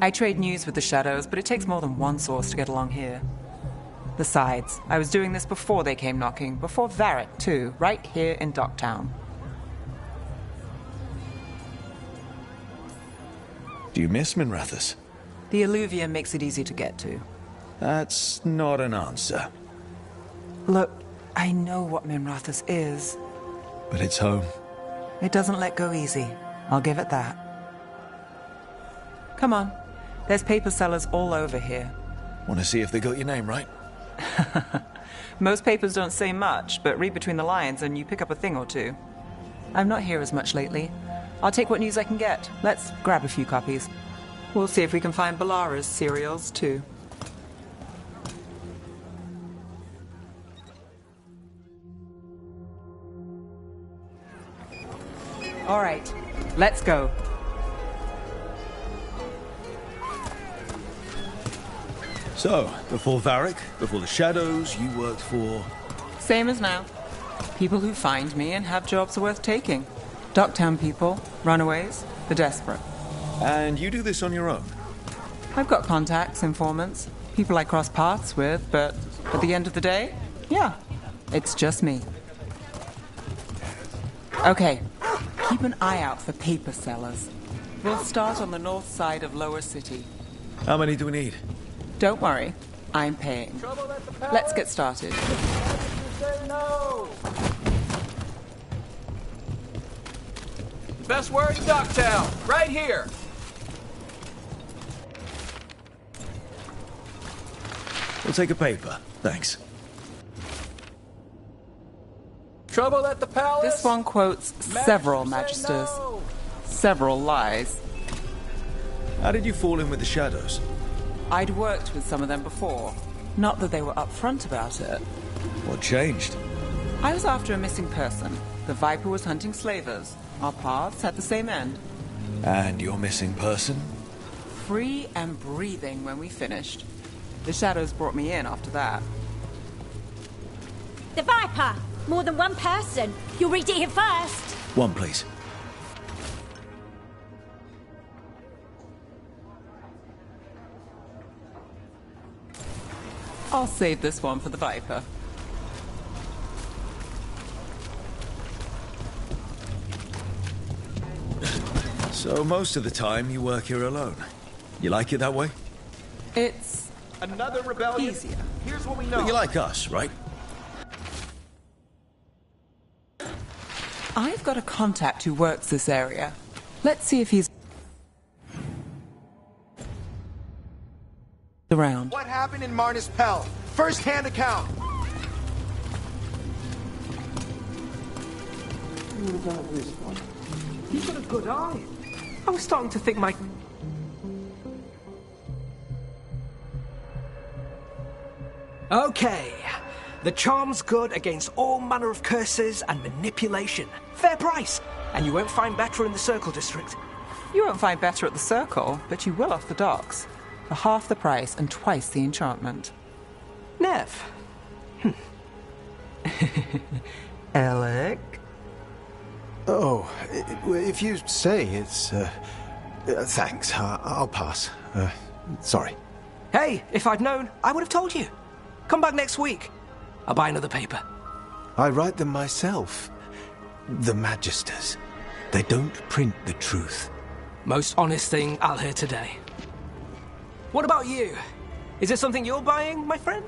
I trade news with the Shadows, but it takes more than one source to get along here. Besides, I was doing this before they came knocking, before Varric, too, right here in Docktown. Do you miss Minrathouse? The Alluvia makes it easy to get to. That's not an answer. Look, I know what Minrathouse is. But it's home. It doesn't let go easy. I'll give it that. Come on. There's paper sellers all over here. Want to see if they got your name right? Most papers don't say much, but read between the lines and you pick up a thing or two. I'm not here as much lately. I'll take what news I can get. Let's grab a few copies. We'll see if we can find Balara's serials, too. All right, let's go. So, before Varric, before the Shadows, you worked for... Same as now. People who find me and have jobs worth taking. Docktown people, runaways, the desperate. And you do this on your own? I've got contacts, informants, people I cross paths with, but at the end of the day, yeah, it's just me. Okay, keep an eye out for paper sellers. We'll start on the north side of Lower City. How many do we need? Don't worry, I'm paying. Let's get started. No. Best word in Docktown, right here. We'll take a paper, thanks. Trouble at the palace? This one quotes several magisters, several lies. How did you fall in with the Shadows? I'd worked with some of them before. Not that they were upfront about it. What changed? I was after a missing person. The Viper was hunting slavers. Our paths had the same end. And your missing person? Free and breathing when we finished. The Shadows brought me in after that. The Viper! More than one person. You'll read it here first. One, please. I'll save this one for the Viper. So most of the time you work here alone. You like it that way? It's... another rebellion? Easier. Here's what we know. But you like us, right? I've got a contact who works this area. Let's see if he's... around. What happened in Marnus Pell? First-hand account. What about this one? You've got a good eye. I was starting to think my... Okay. The charm's good against all manner of curses and manipulation. Fair price. And you won't find better in the Circle District. You won't find better at the Circle, but you will off the docks. For half the price and twice the enchantment. Nev. Alec? Oh, if you say it's... thanks, I'll pass. Sorry. Hey, if I'd known, I would have told you. Come back next week. I'll buy another paper. I write them myself. The Magisters. They don't print the truth. Most honest thing I'll hear today. What about you? Is it something you're buying, my friend?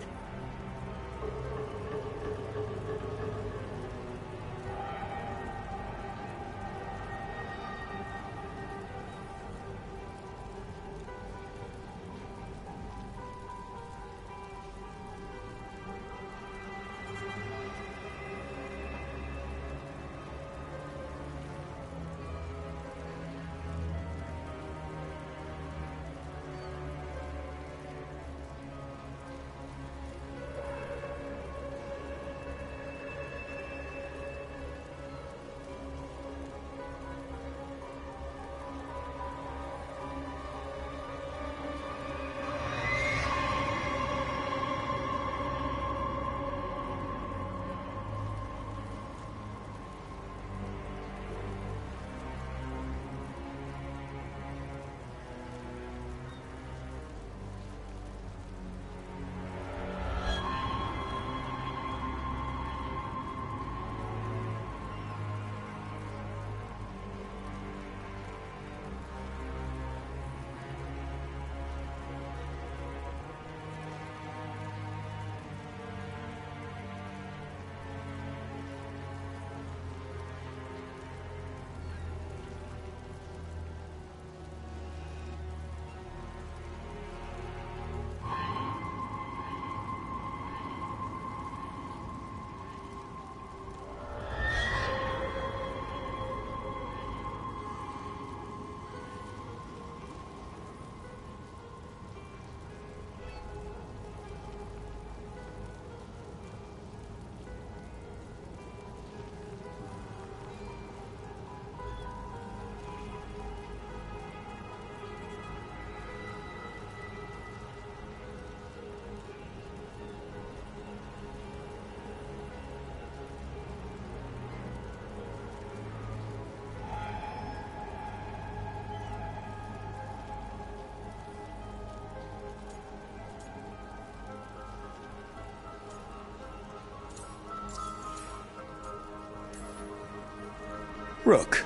Rook.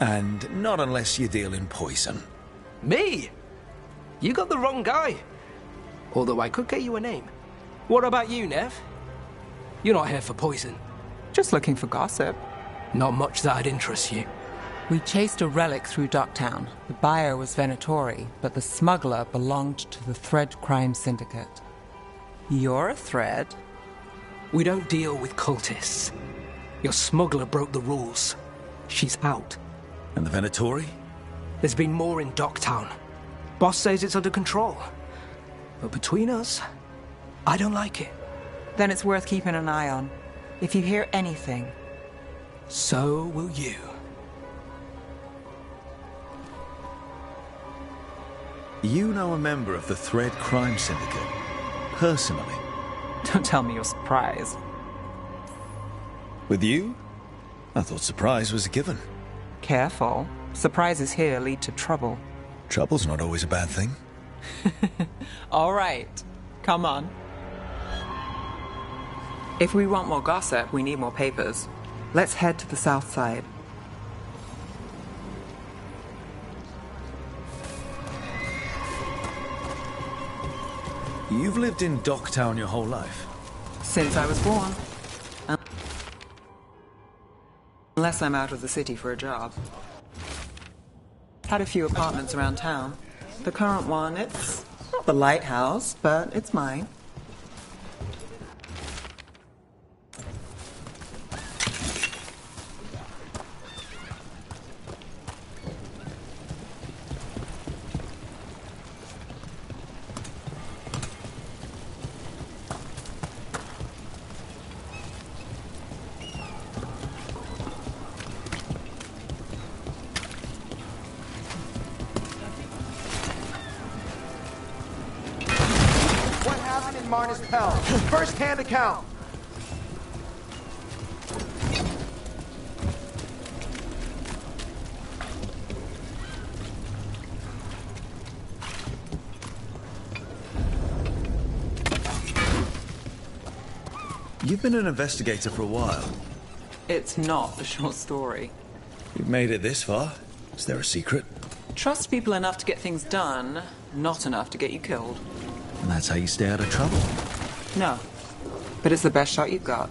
And not unless you deal in poison. Me? You got the wrong guy. Although I could get you a name. What about you, Nev? You're not here for poison. Just looking for gossip. Not much that'd interest you. We chased a relic through Docktown. The buyer was Venatori, but the smuggler belonged to the Thread Crime Syndicate. You're a Thread? We don't deal with cultists. Your smuggler broke the rules. She's out. And the Venatori? There's been more in Docktown. Boss says it's under control. But between us, I don't like it. Then it's worth keeping an eye on. If you hear anything... So will you. You know a member of the Thread Crime Syndicate, personally? Don't tell me you're surprised. With you? I thought surprise was a given. Careful. Surprises here lead to trouble. Trouble's not always a bad thing. All right. Come on. If we want more gossip, we need more papers. Let's head to the south side. You've lived in Docktown your whole life? Since I was born. Unless I'm out of the city for a job. Had a few apartments around town. The current one, it's not the lighthouse, but it's mine. First-hand account. You've been an investigator for a while. It's not a short story. You've made it this far. Is there a secret? Trust people enough to get things done, not enough to get you killed. And that's how you stay out of trouble. No, but it's the best shot you've got.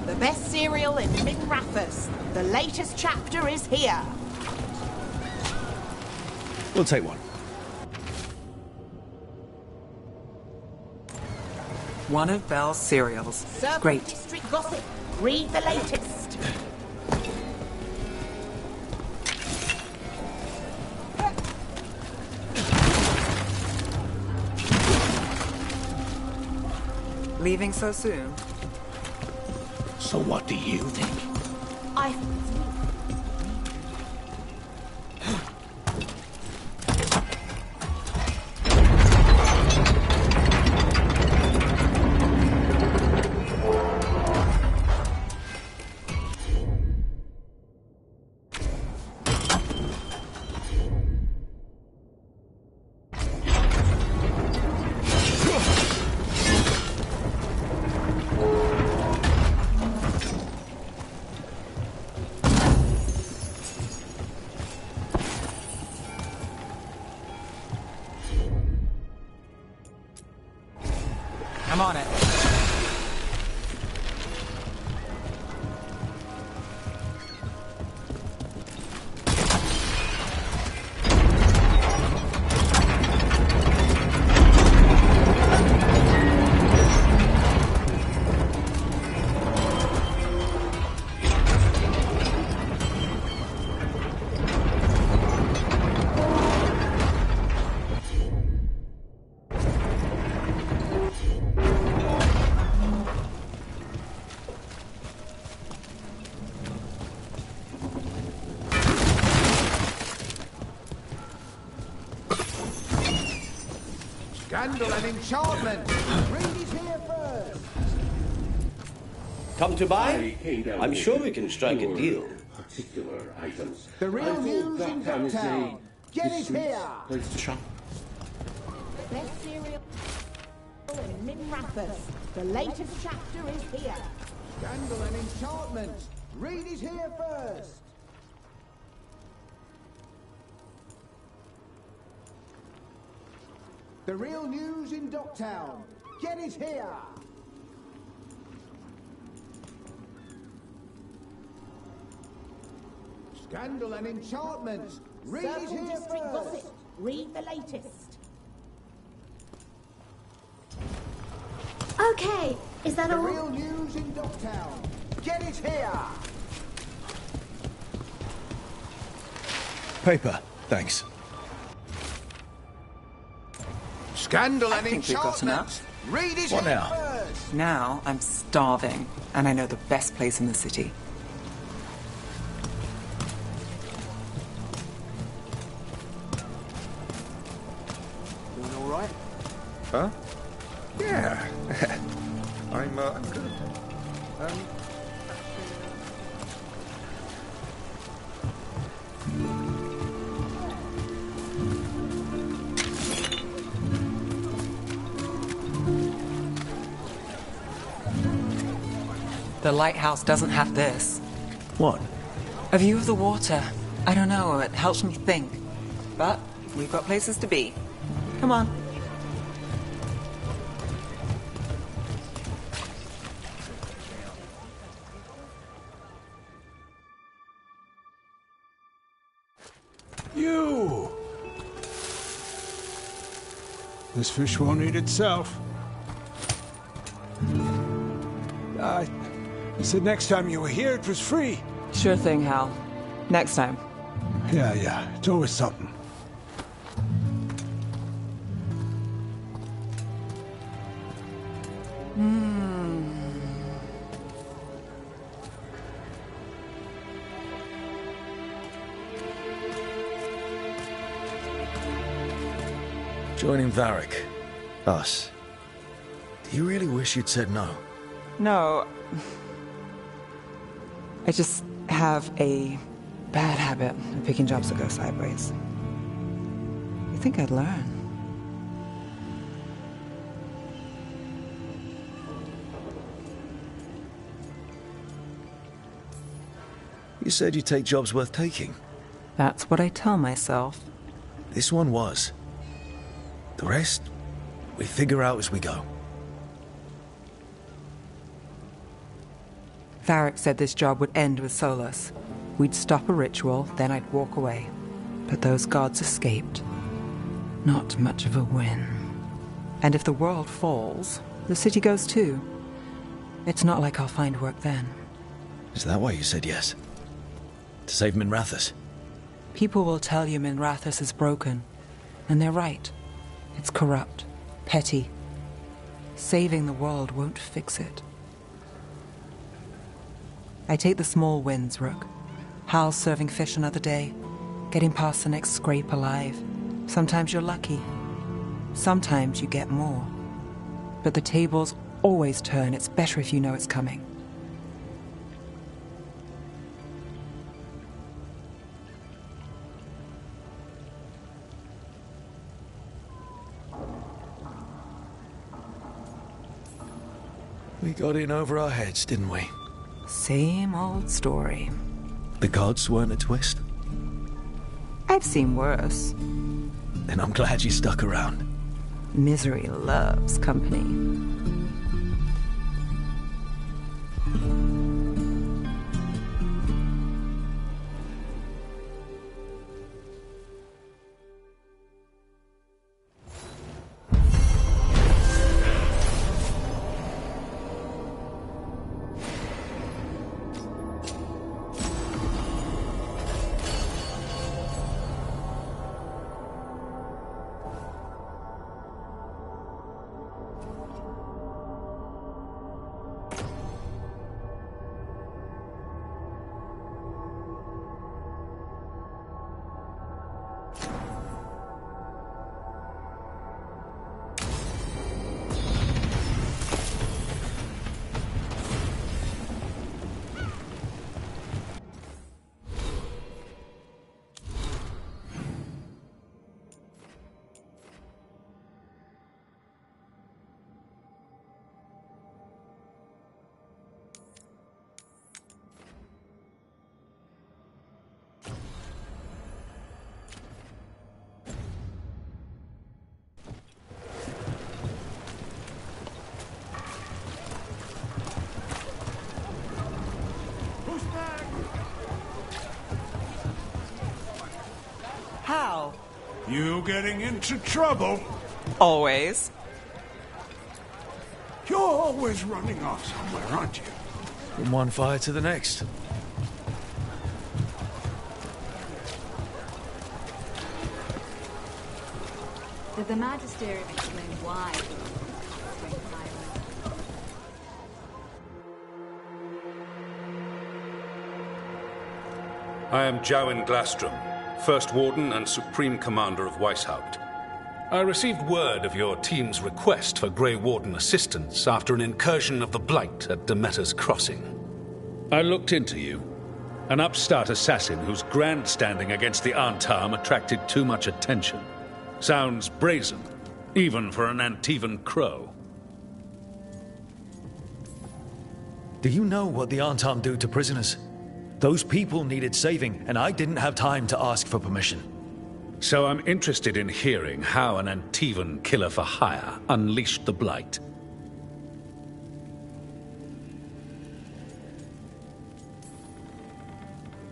The best serial in Minrathous. The latest chapter is here. We'll take one. One of Belle's serials. Serpent Great. District gossip. Read the latest. Leaving so soon? So what do you think? I'm on it. Scandal and enchantment. Brady's here first. Come to buy? I'm sure we can strike a deal. Particular items. The real news in Docktown. Get it here. Place to shop. Best serial serial in Minrathous. The latest chapter is here. Scandal and enchantment. Read it here first. The real news in Docktown. Get it here. Scandal and enchantment. Read it Circle here District first. Gossip. Read the latest. Okay, is that The all? real news in Docktown. Get it here. Paper, thanks. Scandal I and think we've got enchantment. enough. Read it What here now? first. Now I'm starving, and I know the best place in the city. Doing all right? Huh? Yeah. I'm good. The lighthouse doesn't have this. What? A view of the water. I don't know, it helps me think. But we've got places to be. Come on. You! This fish won't eat itself. I said next time you were here it was free. Sure thing, Hal. Next time. Yeah, it's always something. Joining Varric. Us. Do you really wish you'd said no? No. I just have a bad habit of picking jobs that go sideways. You think I'd learn? You said you'd take jobs worth taking. That's what I tell myself. This one was. The rest, we figure out as we go. Varric said this job would end with Solus. We'd stop a ritual, then I'd walk away. But those gods escaped. Not much of a win. And if the world falls, the city goes too. It's not like I'll find work then. Is that why you said yes? To save Minrathous? People will tell you Minrathous is broken. And they're right. It's corrupt, petty. Saving the world won't fix it. I take the small wins, Rook. Hal serving fish another day, getting past the next scrape alive. Sometimes you're lucky. Sometimes you get more. But the tables always turn. It's better if you know it's coming. We got in over our heads, didn't we? Same old story. The gods weren't a twist? I've seen worse. Then I'm glad you stuck around. Misery loves company. getting into trouble. Always. You're always running off somewhere, aren't you? From one fire to the next. Did the Magisterium explain why? I am Jowen Glastrom, First Warden and Supreme Commander of Weishaupt. I received word of your team's request for Grey Warden assistance after an incursion of the Blight at Demeter's Crossing. I looked into you. An upstart assassin whose grandstanding against the Antam attracted too much attention. Sounds brazen, even for an Antivan crow. Do you know what the Antam do to prisoners? Those people needed saving, and I didn't have time to ask for permission. So I'm interested in hearing how an Antivan killer for hire unleashed the Blight.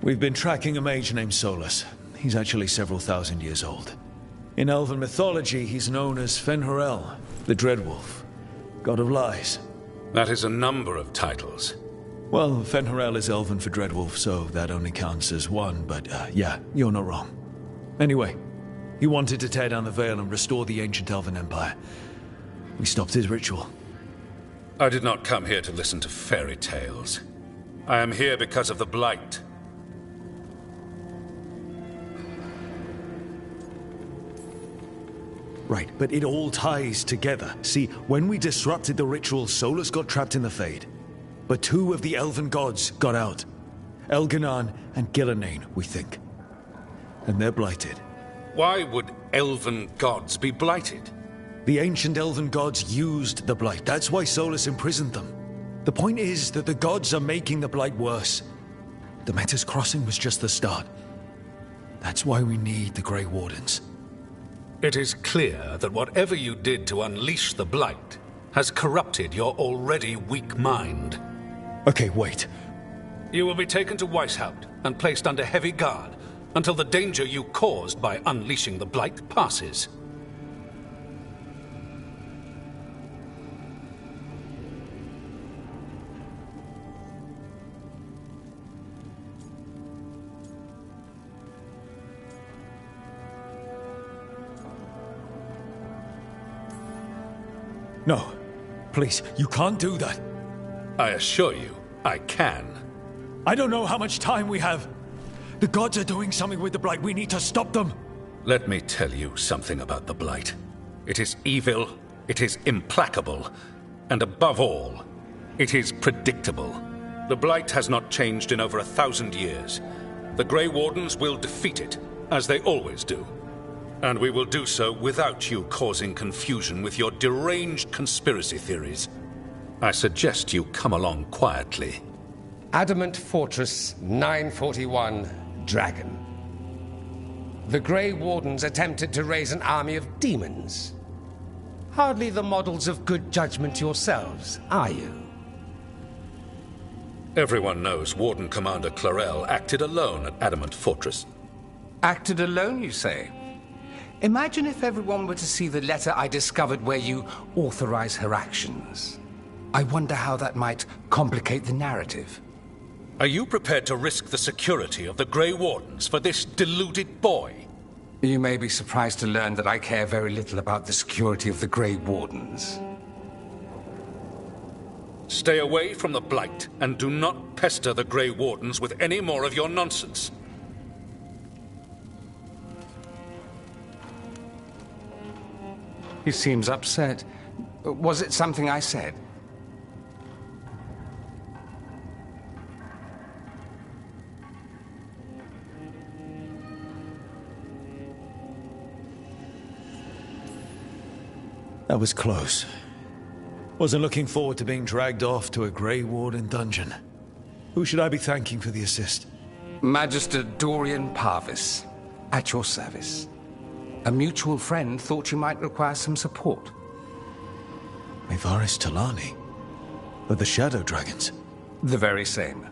We've been tracking a mage named Solus. He's actually several thousand years old. In elven mythology, he's known as Fen'Harel, the Dreadwolf, god of lies. That is a number of titles. Well, Fen'Harel is elven for Dreadwolf, so that only counts as one, but yeah, you're not wrong. Anyway, he wanted to tear down the Veil and restore the ancient elven empire. We stopped his ritual. I did not come here to listen to fairy tales. I am here because of the Blight. Right, but it all ties together. See, when we disrupted the ritual, Solus got trapped in the Fade. But two of the elven gods got out. Elganan and Gillanane, we think. And they're blighted. Why would elven gods be blighted? The ancient elven gods used the Blight. That's why Solus imprisoned them. The point is that the gods are making the Blight worse. Demeter's Crossing was just the start. That's why we need the Grey Wardens. It is clear that whatever you did to unleash the Blight has corrupted your already weak mind. Okay, wait. You will be taken to Weishaupt and placed under heavy guard until the danger you caused by unleashing the Blight passes. No. Please, you can't do that. I assure you, I can. I don't know how much time we have. The gods are doing something with the Blight. We need to stop them. Let me tell you something about the Blight. It is evil, it is implacable, and above all, it is predictable. The Blight has not changed in over 1,000 years. The Grey Wardens will defeat it, as they always do. And we will do so without you causing confusion with your deranged conspiracy theories. I suggest you come along quietly. Adamant Fortress 941, Dragon. The Grey Wardens attempted to raise an army of demons. Hardly the models of good judgment yourselves, are you? Everyone knows Warden Commander Clarel acted alone at Adamant Fortress. Acted alone, you say? Imagine if everyone were to see the letter I discovered where you authorize her actions. I wonder how that might complicate the narrative. Are you prepared to risk the security of the Grey Wardens for this deluded boy? You may be surprised to learn that I care very little about the security of the Grey Wardens. Stay away from the Blight, and do not pester the Grey Wardens with any more of your nonsense. He seems upset. Was it something I said? That was close. Wasn't looking forward to being dragged off to a Grey Warden dungeon. Who should I be thanking for the assist? Magister Dorian Parvis, at your service. A mutual friend thought you might require some support. Mevaris Talani? Of the Shadow Dragons? The very same.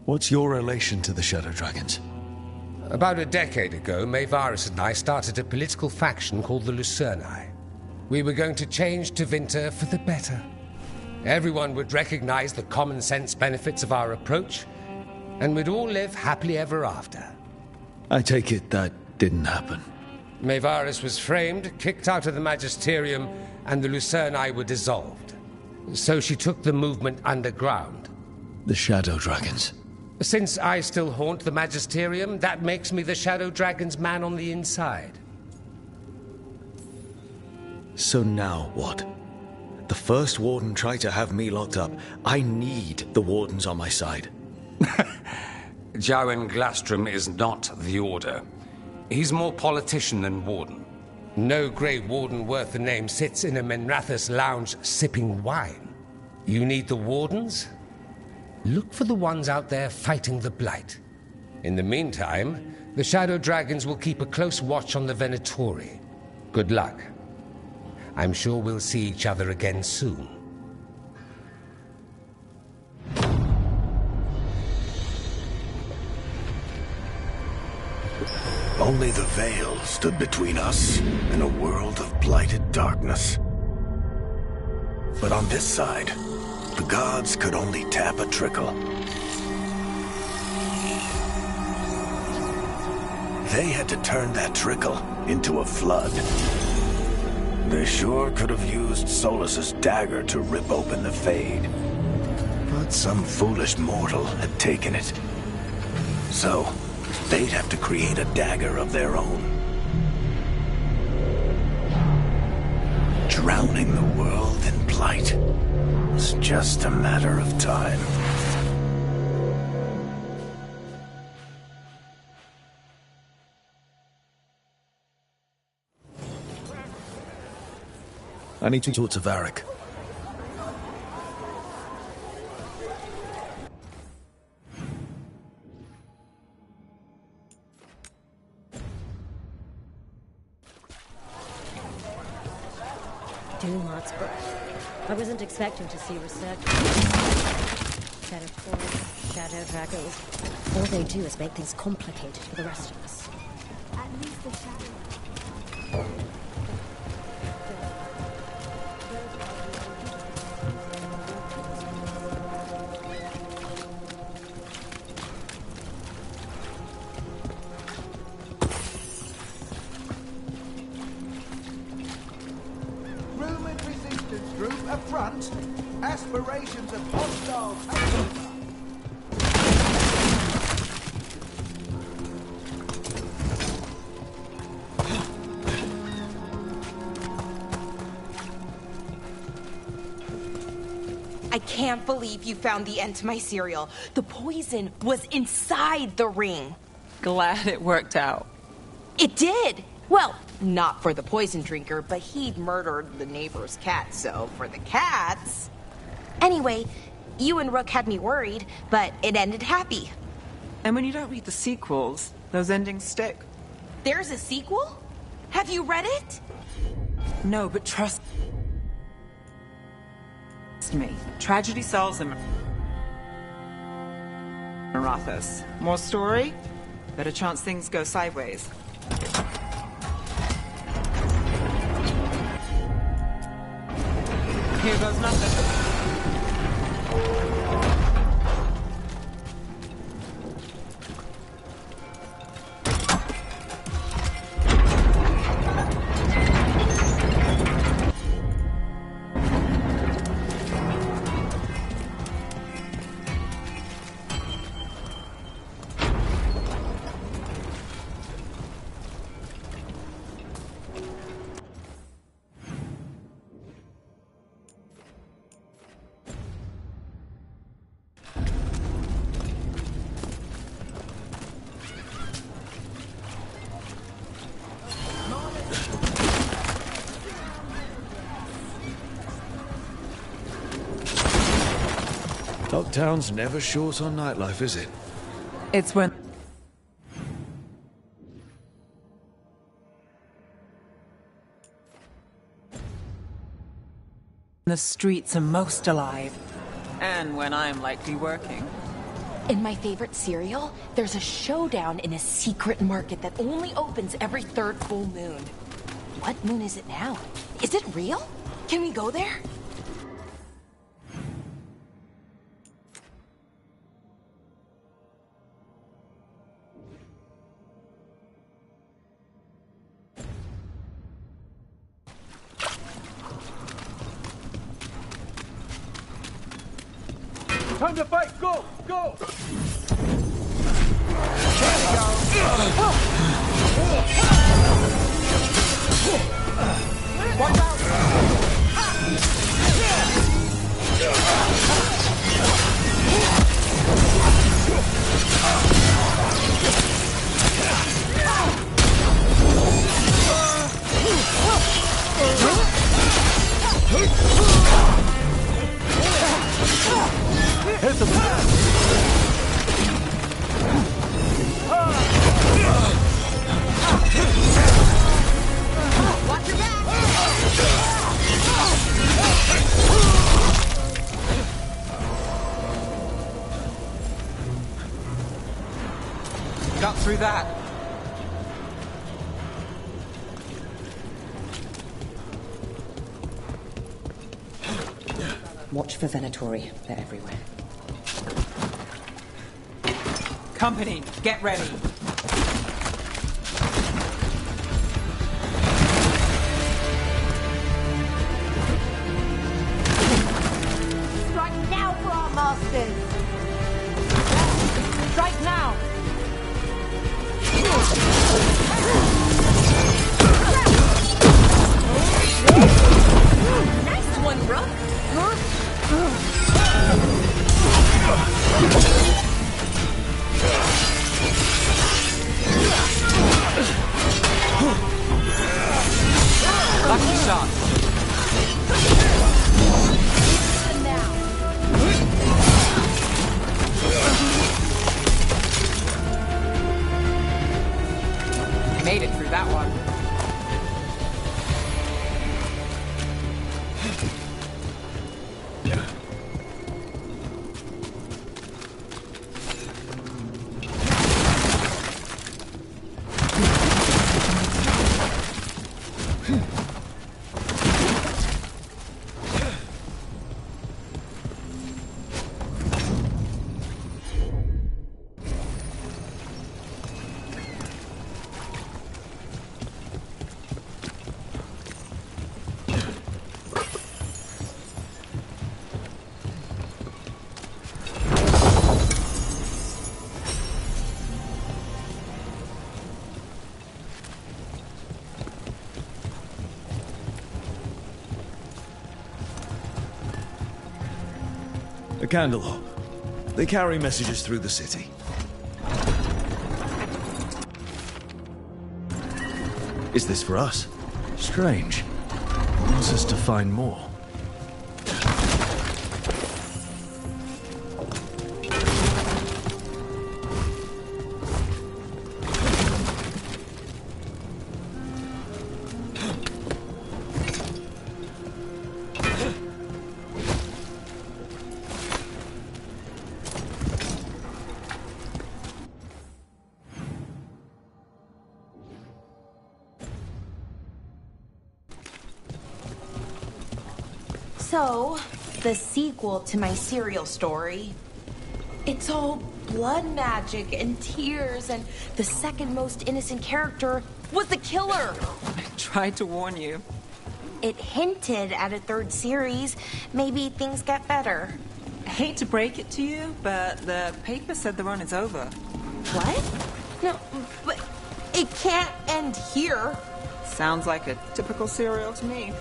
What's your relation to the Shadow Dragons? About a decade ago, Maevaris and I started a political faction called the Lucerni. We were going to change Tevinter for the better. Everyone would recognize the common sense benefits of our approach, and we'd all live happily ever after. I take it that didn't happen. Maevaris was framed, kicked out of the Magisterium, and the Lucerni were dissolved. So she took the movement underground. The Shadow Dragons. Since I still haunt the Magisterium, that makes me the Shadow Dragon's man on the inside. So now what? The first Warden tried to have me locked up. I need the Wardens on my side. Jowen Glastrom is not the Order. He's more politician than Warden. No Grey Warden worth the name sits in a Minrathous lounge sipping wine. You need the Wardens? Look for the ones out there fighting the Blight. In the meantime, the Shadow Dragons will keep a close watch on the Venatori. Good luck. I'm sure we'll see each other again soon. Only the veil stood between us and a world of blighted darkness. But on this side, the gods could only tap a trickle. They had to turn that trickle into a flood. They sure could have used Solus's dagger to rip open the Fade. But some foolish mortal had taken it. So, they'd have to create a dagger of their own. Drowning the world in blight was just a matter of time. I need to talk to Varric. Doomheart's birth. I wasn't expecting to see research. Shadow Force, Shadow Dragons. All they do is make things complicated for the rest of us. At least the shadow. Front, aspirations of hostile takeover. I can't believe you found the end to my cereal. The poison was inside the ring. Glad it worked out. It did. Well, not for the poison drinker, but he'd murdered the neighbor's cat, so for the cats... Anyway, you and Rook had me worried, but it ended happy. And when you don't read the sequels, those endings stick. There's a sequel? Have you read it? No, but trust me. Tragedy sells in Minrathous. More story? Better chance things go sideways. Here goes nothing. Town's never short on nightlife, is it? It's when the streets are most alive. And when I'm likely working. In my favorite cereal, there's a showdown in a secret market that only opens every third full moon. What moon is it now? Is it real? Can we go there? Time to fight! Go! Go! Watch out! Hit the back! Watch your back! Got through that. Watch for Venatori. They're everywhere. Company, get ready. Strike now for our masters! Strike now! Nice one, Rook. Lucky shot. Made it through that one. A candle. They carry messages through the city. Is this for us? Strange. Wants us to find more. So, the sequel to my serial story. It's all blood magic and tears, and the second most innocent character was the killer. I tried to warn you. It hinted at a third series. Maybe things get better. I hate to break it to you, but the paper said the run is over. What? No, but it can't end here. Sounds like a typical serial to me.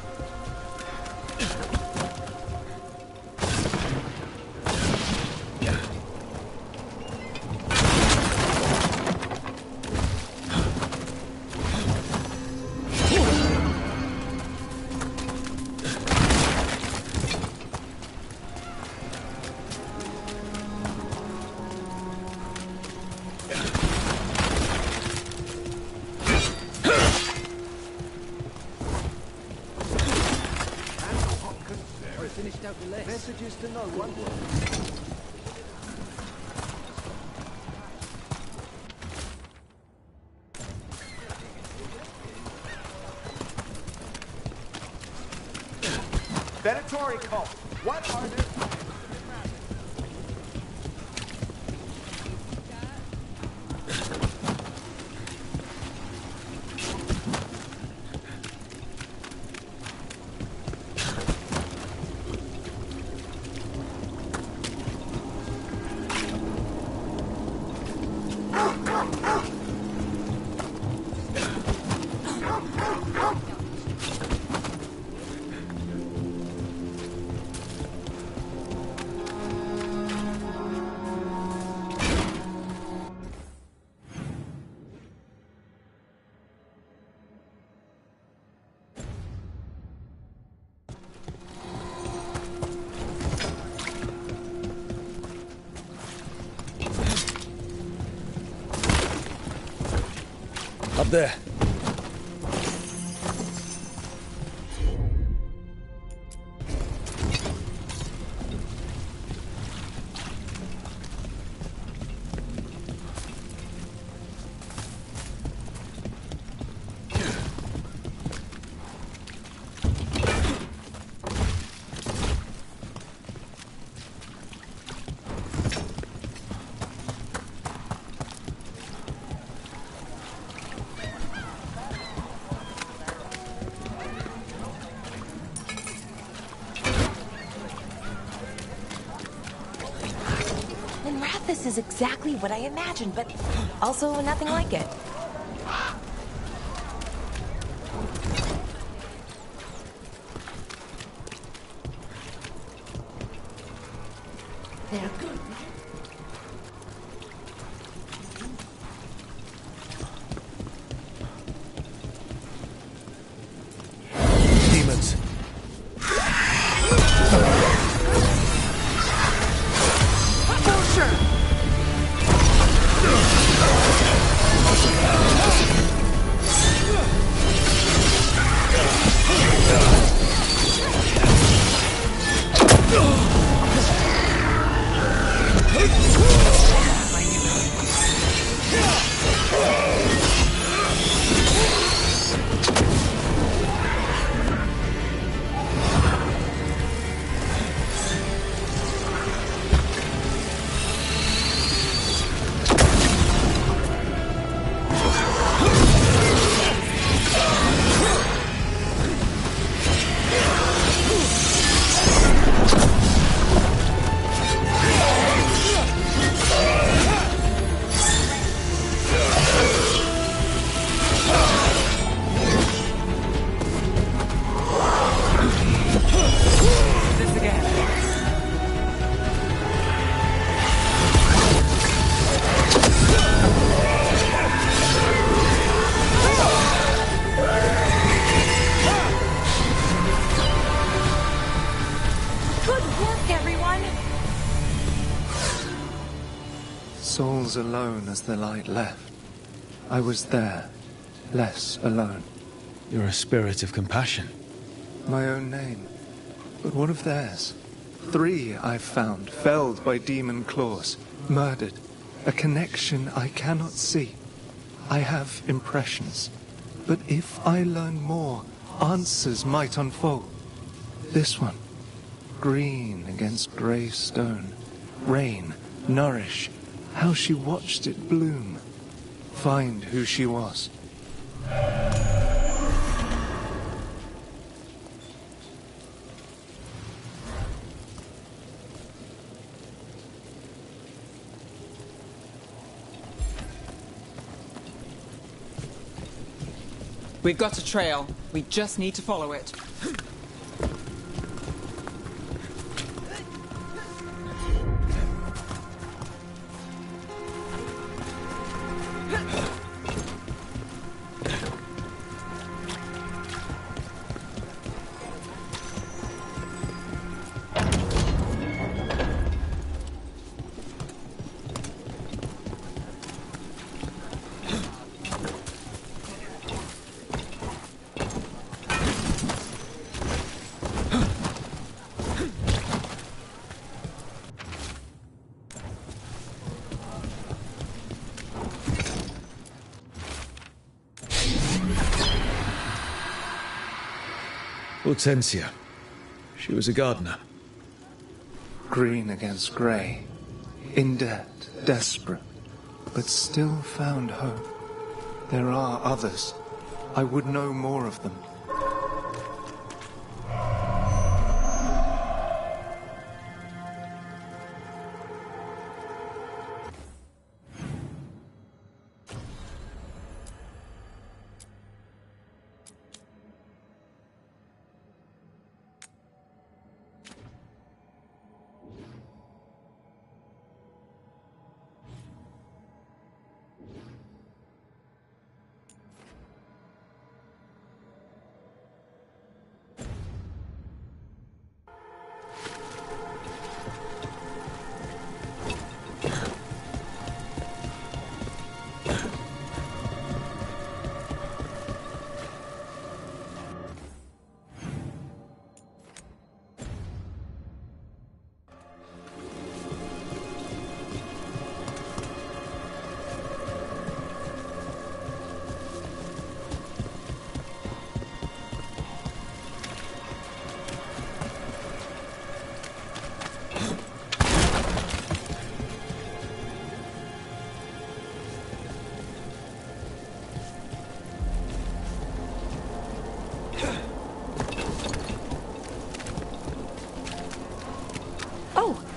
Messages to no one. Venatori cult. What are their... Up there. This is exactly what I imagined, but also nothing like it. They're good. Demons. Souls alone as the light left. I was there, less alone. You're a spirit of compassion. My own name. But what of theirs? 3 I've found, felled by demon claws, murdered. A connection I cannot see. I have impressions. But if I learn more, answers might unfold. This one. Green against grey stone. Rain, nourish. How she watched it bloom. Find who she was. We've got a trail. We just need to follow it. Hortensia, She was a gardener. Green against grey. In debt, desperate, but still found hope. There are others. I would know more of them.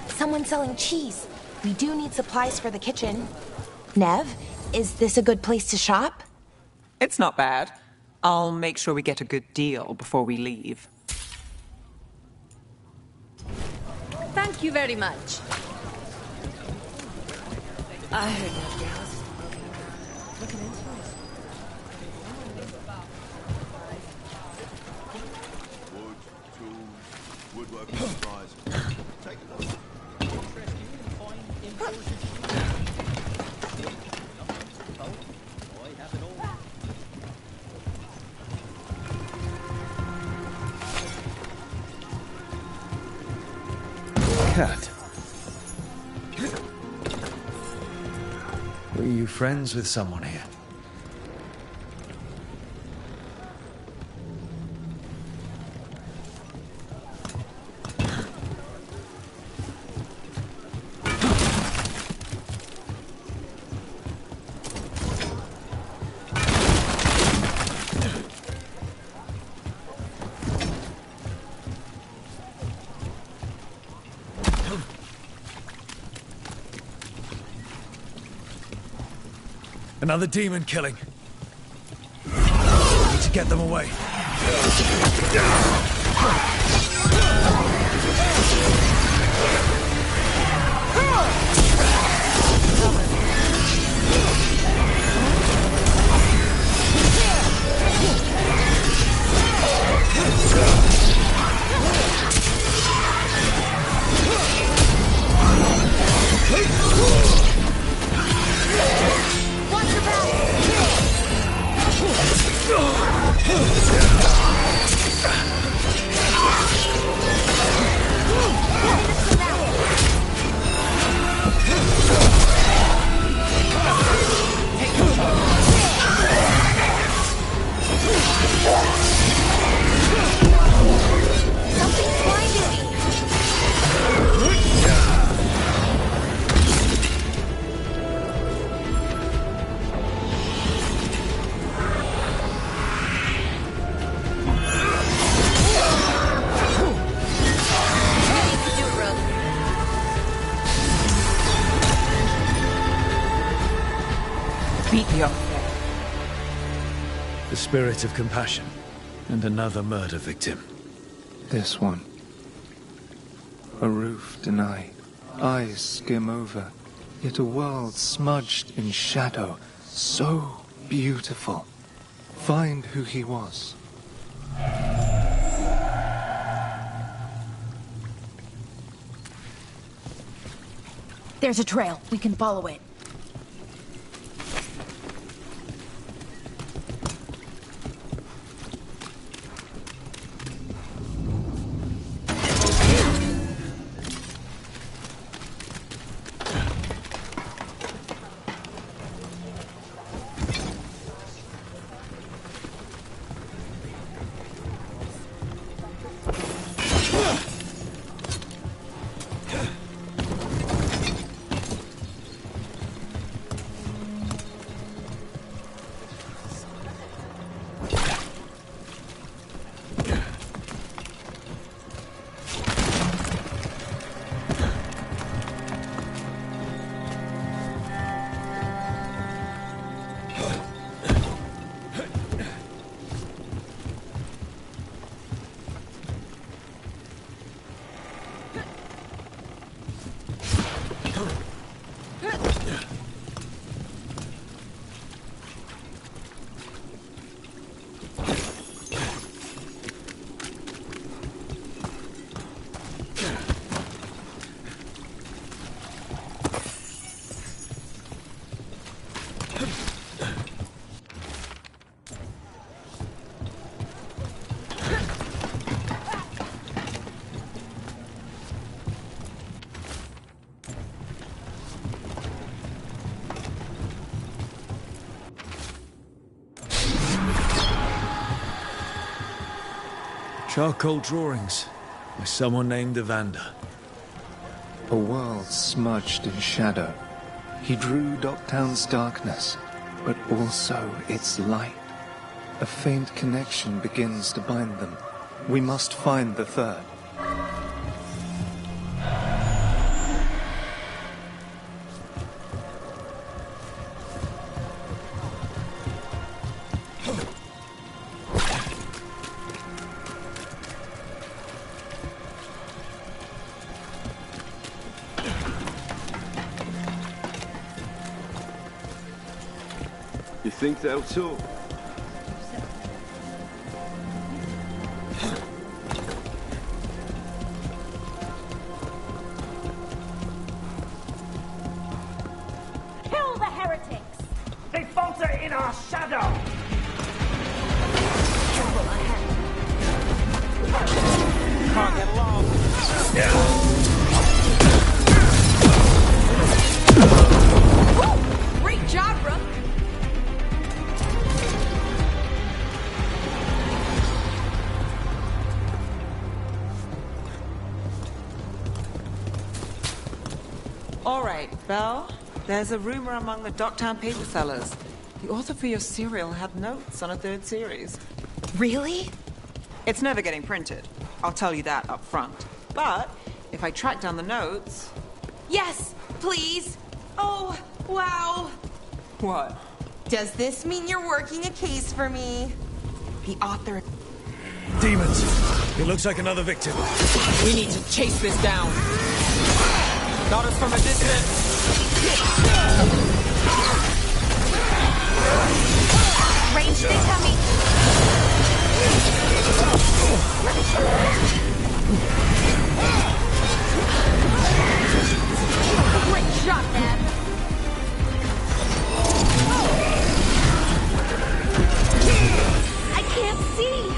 Someone selling cheese. We do need supplies for the kitchen. Nev, is this a good place to shop? It's not bad. I'll make sure we get a good deal before we leave. Thank you very much. I heard nothing else. Looking into it. Wood, tools, woodworking supplies. Take a look. Cat. Were you friends with someone here? Another demon killing. Need to get them away. The spirit of compassion, and another murder victim. This one. A roof denied, eyes skim over, yet a world smudged in shadow, so beautiful. Find who he was. There's a trail. We can follow it. Charcoal drawings by someone named Evander. A world smudged in shadow. He drew Docktown's darkness, but also its light. A faint connection begins to bind them. We must find the third. You think they'll talk? Kill the heretics! They falter in our shadow! Careful ahead. Can't get along. Woo! Great job, Rook! All right, Belle. There's a rumor among the Docktown paper sellers. The author for your serial had notes on a third series. Really? It's never getting printed. I'll tell you that up front. But if I track down the notes... Yes, please. Oh, wow. What? Does this mean you're working a case for me? The author... Demons! It looks like another victim. We need to chase this down. Got us from a distance. Ranged incoming. Great shot, man. I can't see.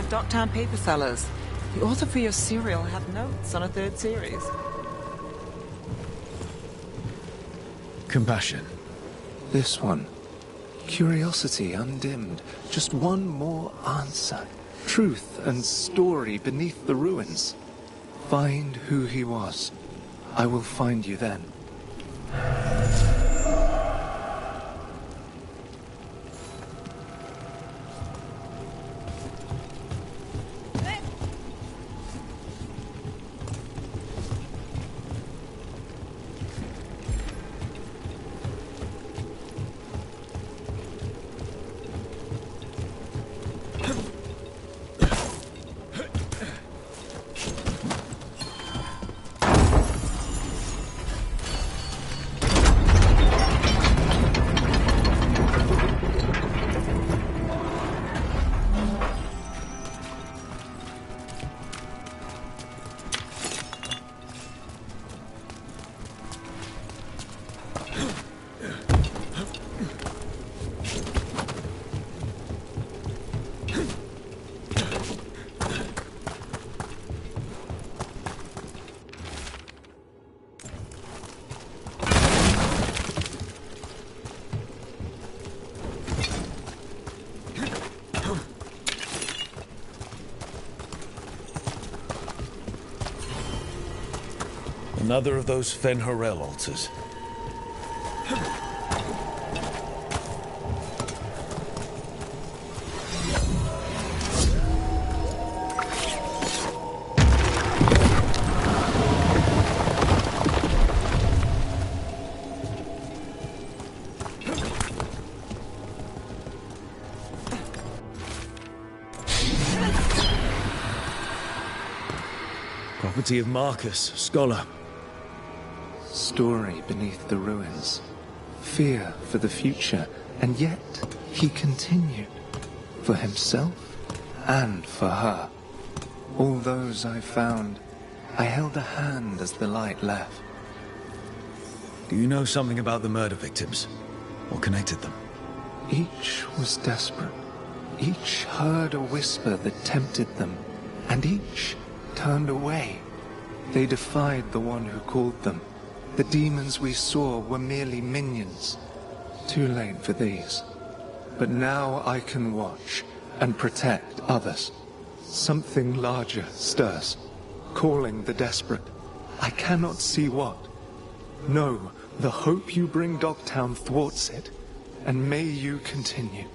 Docktown paper sellers. The author for your serial had notes on a third series. Compassion. This one. Curiosity undimmed. Just one more answer. Truth and story beneath the ruins. Find who he was. I will find you then. Another of those Fen'Harel altars. Property of Marcus, scholar. Story beneath the ruins. Fear for the future, and yet he continued. For himself and for her. All those I found, I held a hand as the light left. Do you know something about the murder victims? What connected them? Each was desperate. Each heard a whisper that tempted them, and each turned away. They defied the one who called them. The demons we saw were merely minions. Too late for these. But now I can watch and protect others. Something larger stirs, calling the desperate. I cannot see what. No, the hope you bring Dogtown thwarts it, and may you continue.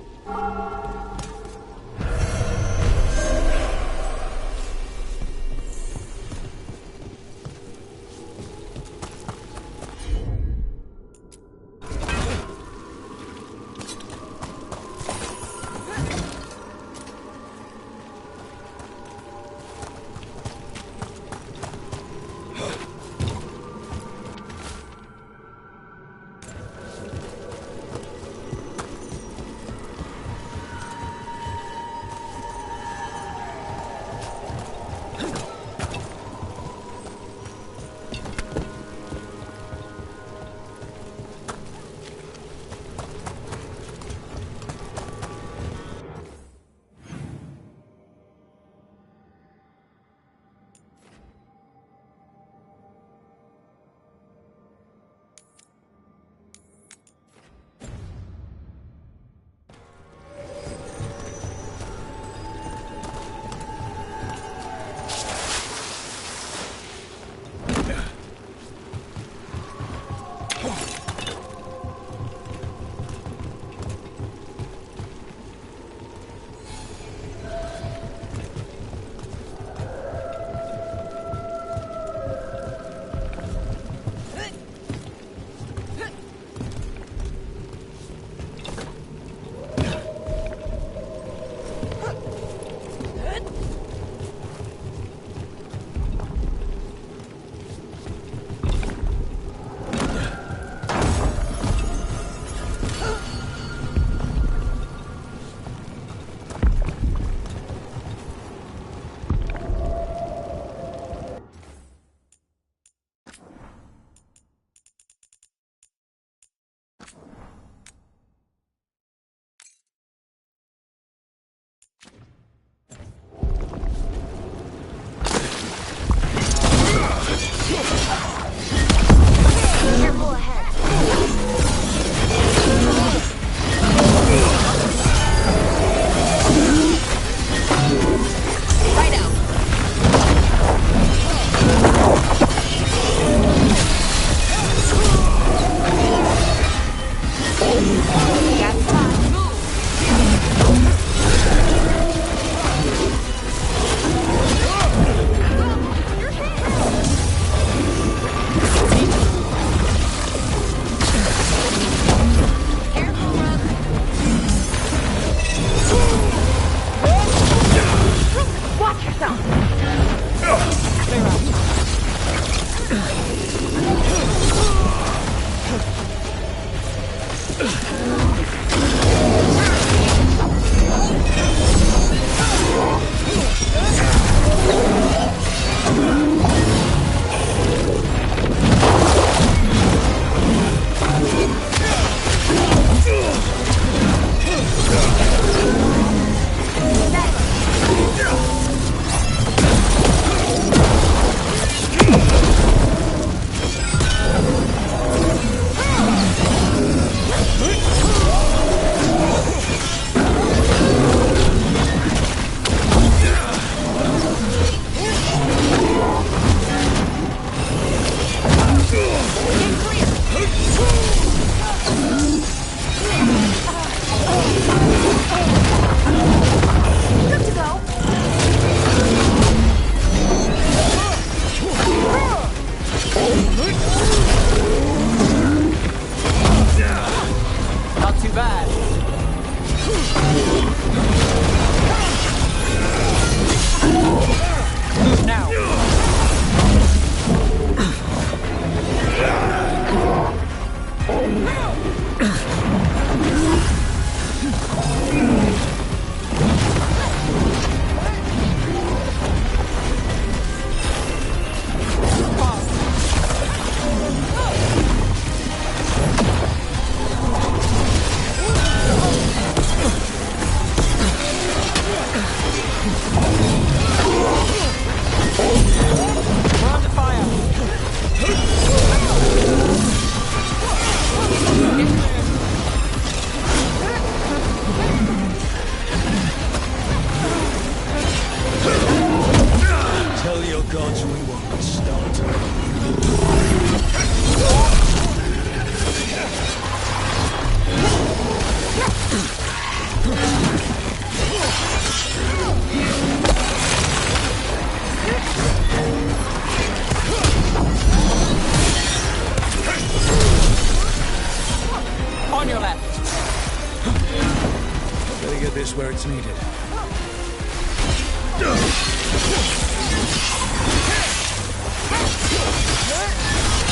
force where it's needed.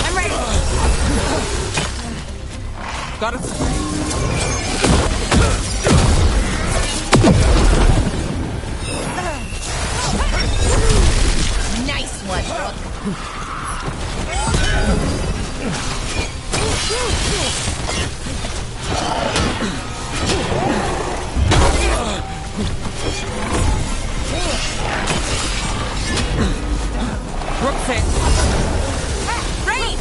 I'm ready. Got it. Nice one, Rook. Rook's hit. Rain!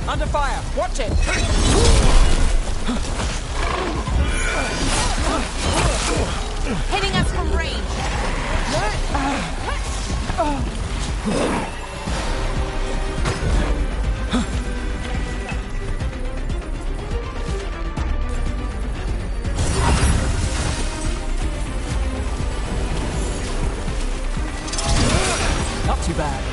Under fire. Watch it. Hitting us from range. Not too bad.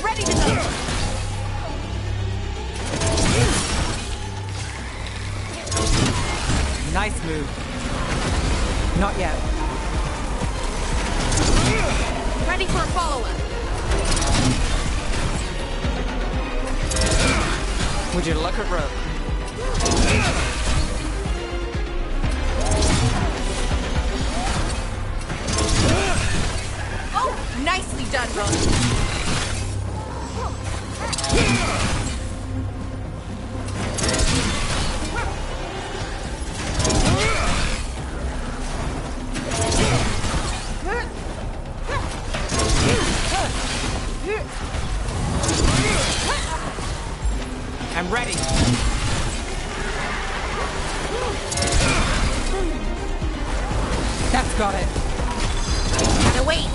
Ready to go. Nice move. Not yet. Ready for a follow-up. Would you look at Rook? Oh, nicely done, Rook. I'm ready. That's got it. Gotta wait.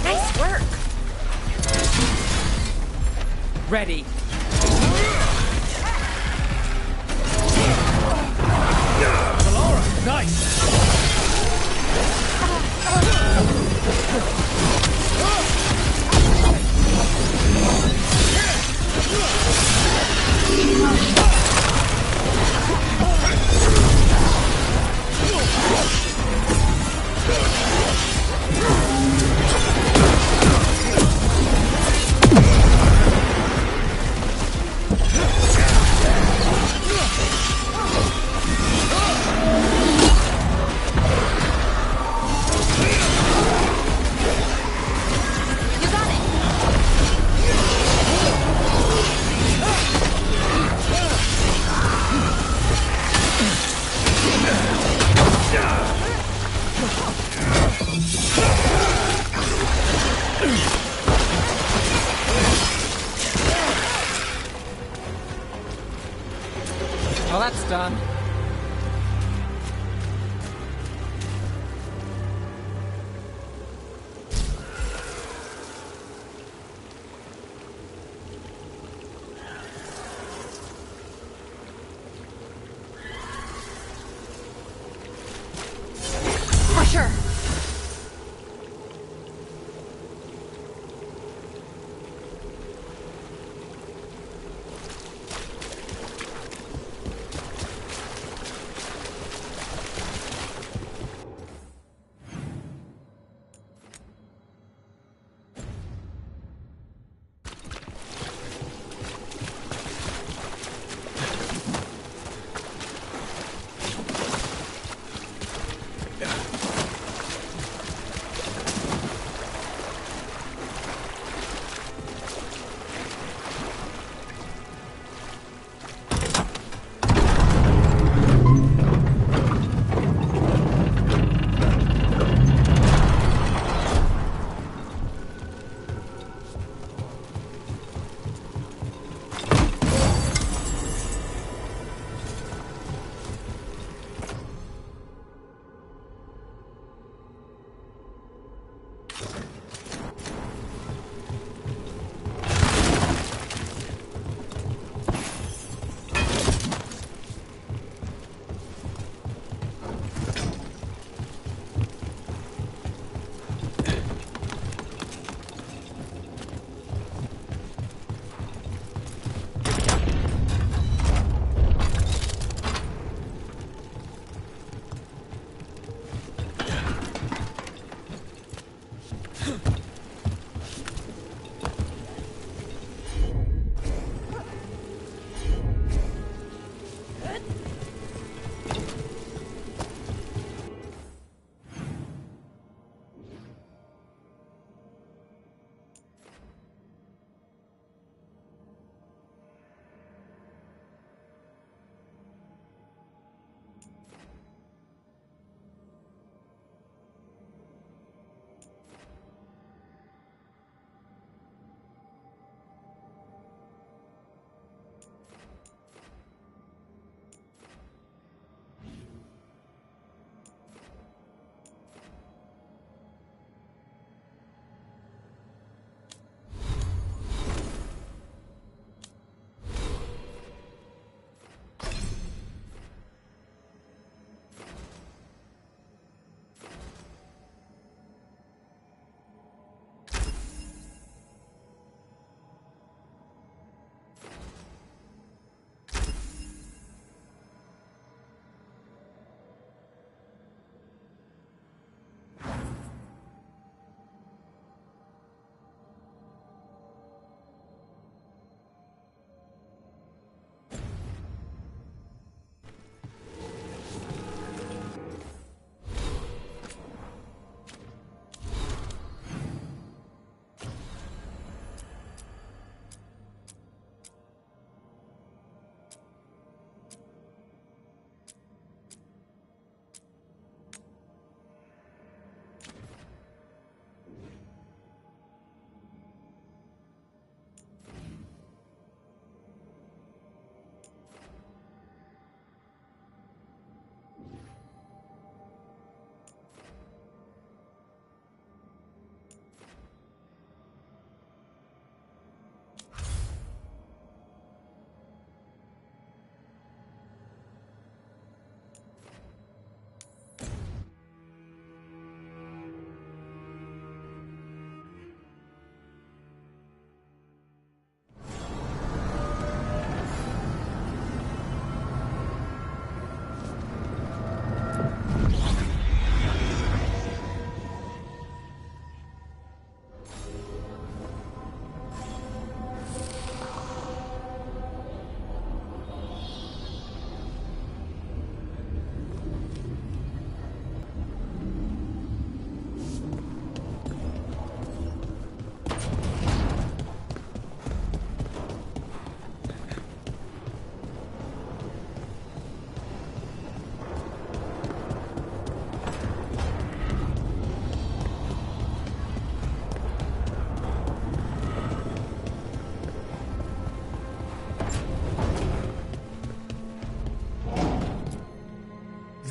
Nice work. Ready. Nice! Well, that's done. For sure.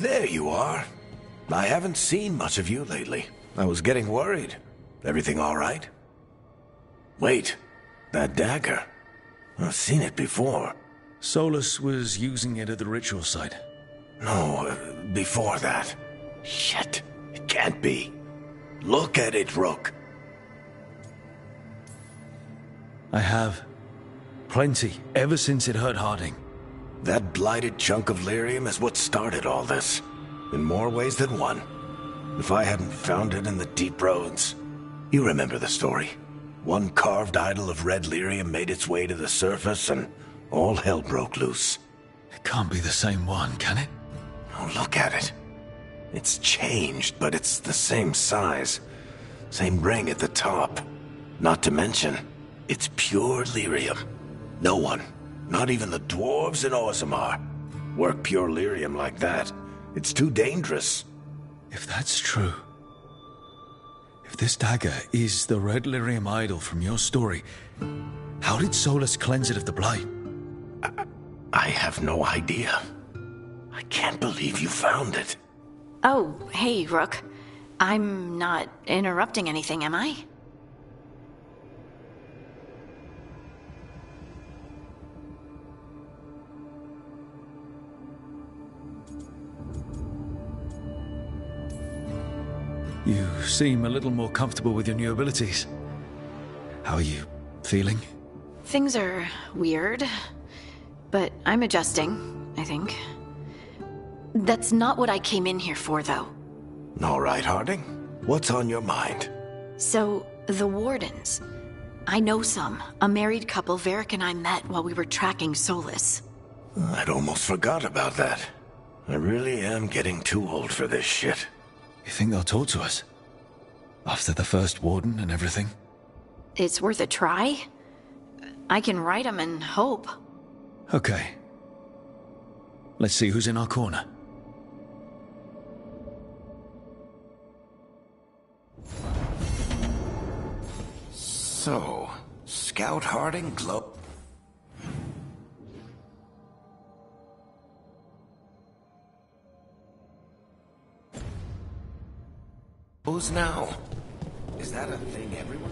There you are. I haven't seen much of you lately. I was getting worried. Everything all right? Wait, that dagger. I've seen it before. Solus was using it at the ritual site. No, before that. Shit, it can't be. Look at it, Rook. I have. Plenty, ever since it hurt Harding. That blighted chunk of lyrium is what started all this. In more ways than one. If I hadn't found it in the deep roads. You remember the story. One carved idol of red lyrium made its way to the surface and all hell broke loose. It can't be the same one, can it? Oh, look at it. It's changed, but it's the same size. Same ring at the top. Not to mention, it's pure lyrium. No one, not even the dwarves in Orzammar, work pure lyrium like that. It's too dangerous. If that's true, if this dagger is the red lyrium idol from your story, how did Solus cleanse it of the blight? I have no idea. I can't believe you found it. Oh, hey, Rook. I'm not interrupting anything, am I? You seem a little more comfortable with your new abilities. How are you feeling? Things are weird, but I'm adjusting, I think. That's not what I came in here for, though. All right, Harding. What's on your mind? So, the Wardens. I know some. A married couple Varric and I met while we were tracking Solus. I'd almost forgot about that. I really am getting too old for this shit. You think they'll talk to us? After the first Warden and everything? It's worth a try. I can write them and hope. Okay. Let's see who's in our corner. So, Scout Harding Glow. Who's now? Is that a thing everyone?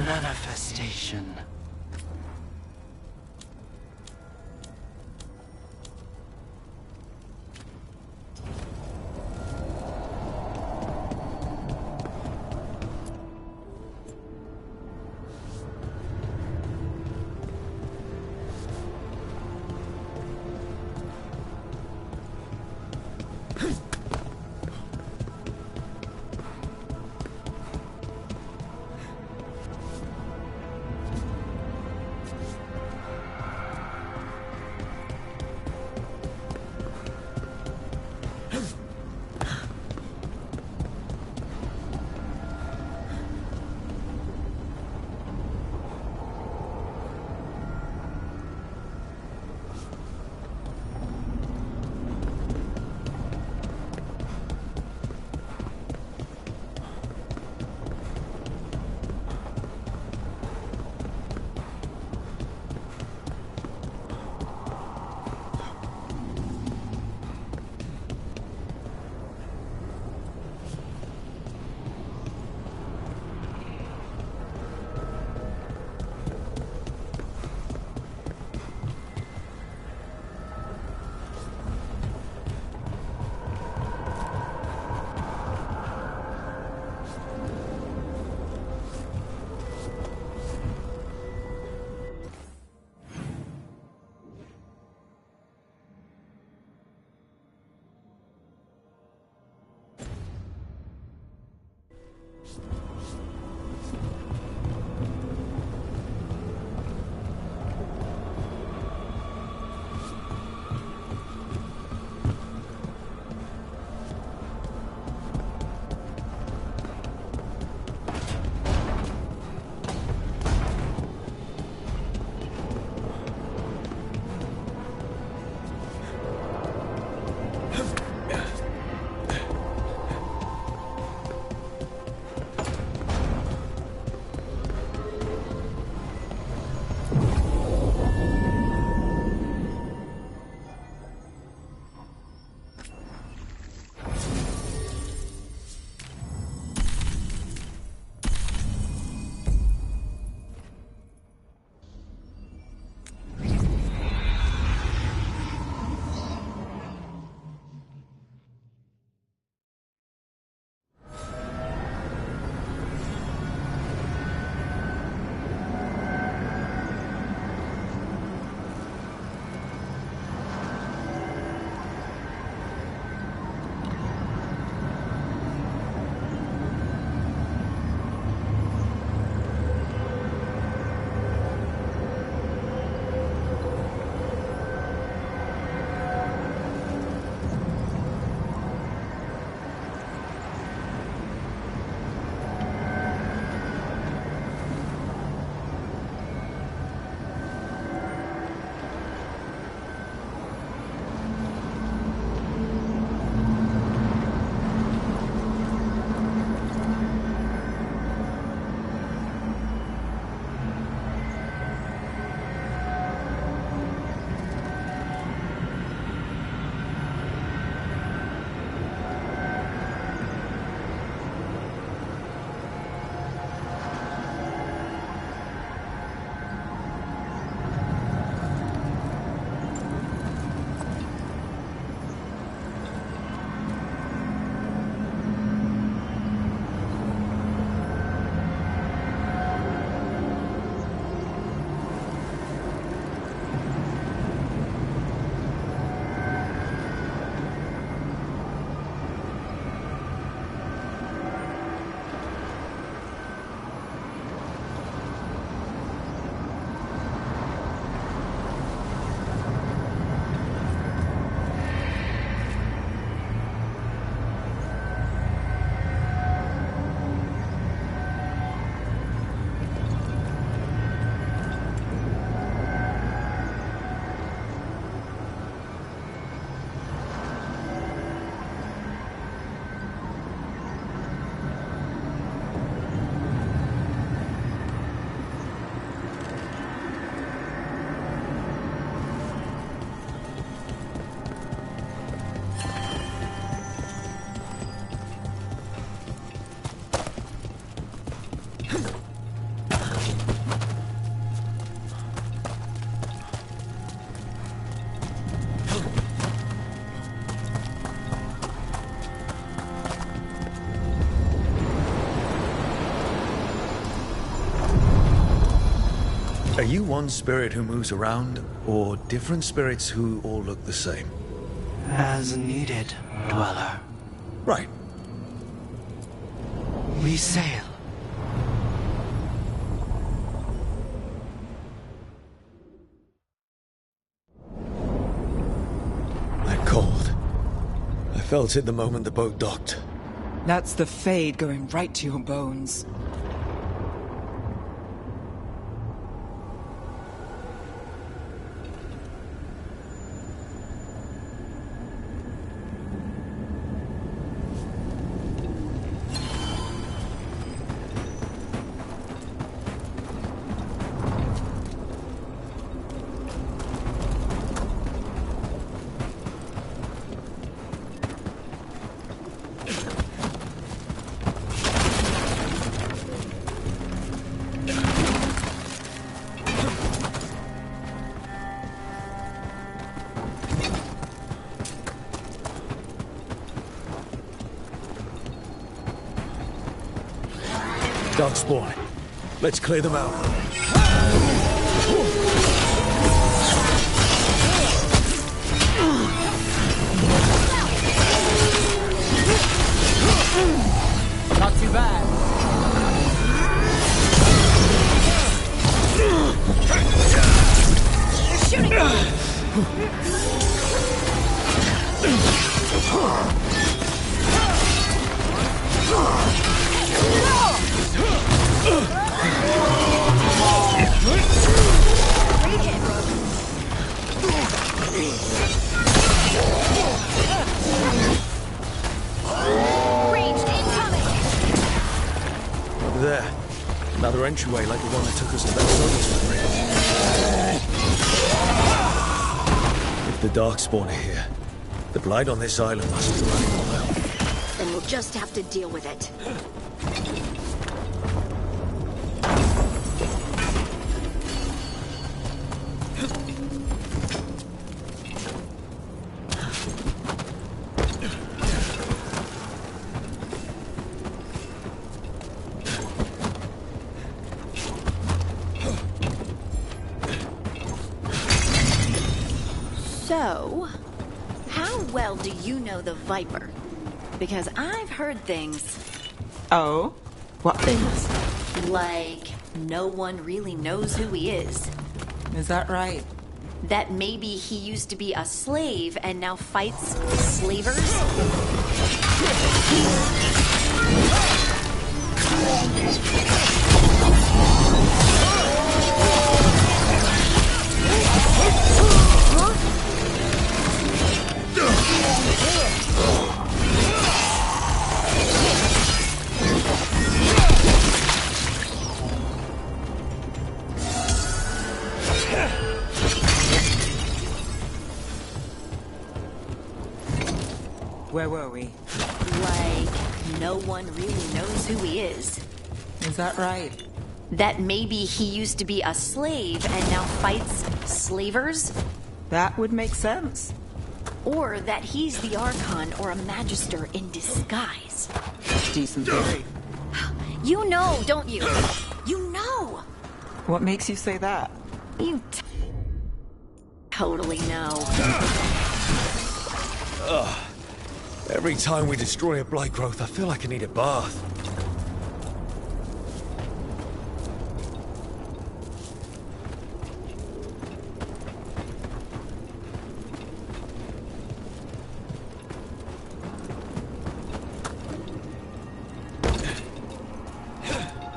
Manifestation. you one spirit who moves around, or different spirits who all look the same? As needed, dweller. Right. We sail. That cold. I felt it the moment the boat docked. That's the fade going right to your bones. Darkspawn. Let's clear them out. Not too bad. They're shooting! Over there. Another entryway like the one that took us to that solar spree. If the Darkspawn are here, the Blight on this island must be running wild. Then we'll just have to deal with it. So, how well do you know the Viper? Because I've heard things. Oh? What things? Like, no one really knows who he is. Is that right? That maybe he used to be a slave and now fights slavers? Where were we? Like, no one really knows who he is. Is that right? That maybe he used to be a slave and now fights slavers? That would make sense. Or that he's the Archon or a Magister in disguise. Decent theory. You know, don't you? You know! What makes you say that? You totally know. Ugh. Every time we destroy a blight growth, I feel like I need a bath.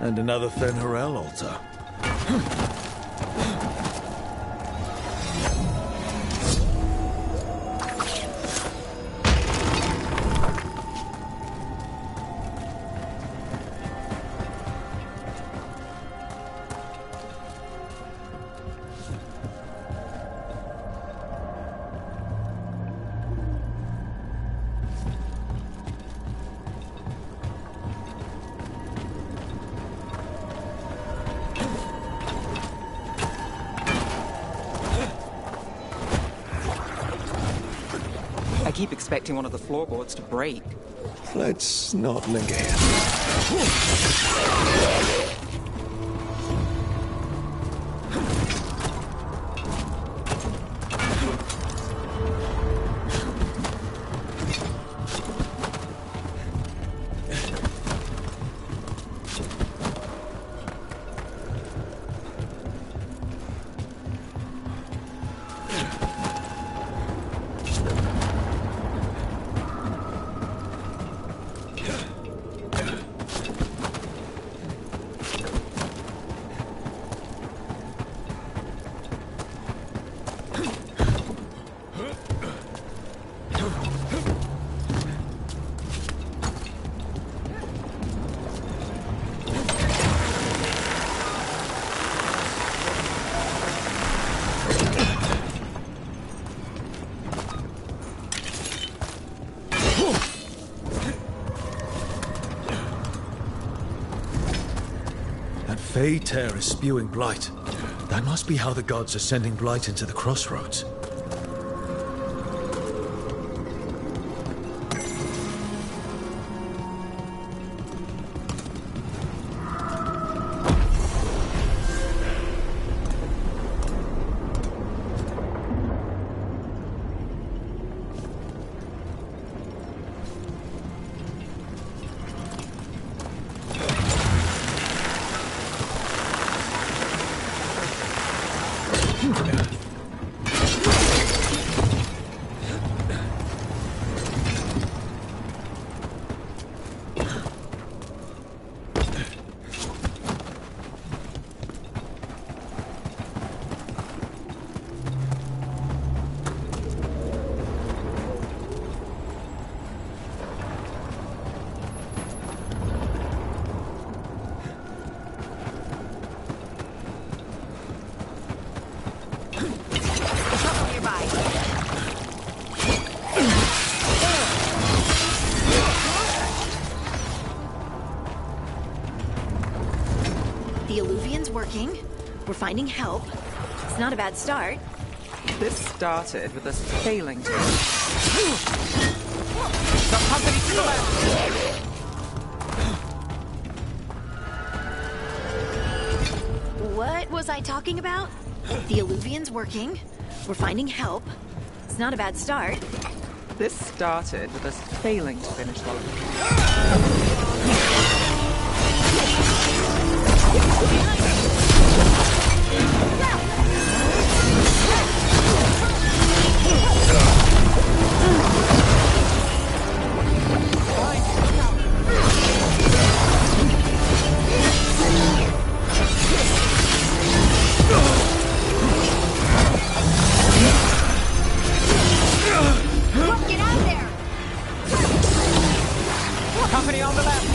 And another Fen'Harel altar. I keep expecting one of the floorboards to break. Let's not linger here. Fey tear is spewing blight. That must be how the gods are sending blight into the crossroads. Working. We're finding help. It's not a bad start. This started with us failing to... Got company to the left! What was I talking about? The Illuvian's working. We're finding help. It's not a bad start. This started with us failing to finish the line. Get out of there! Company on the left!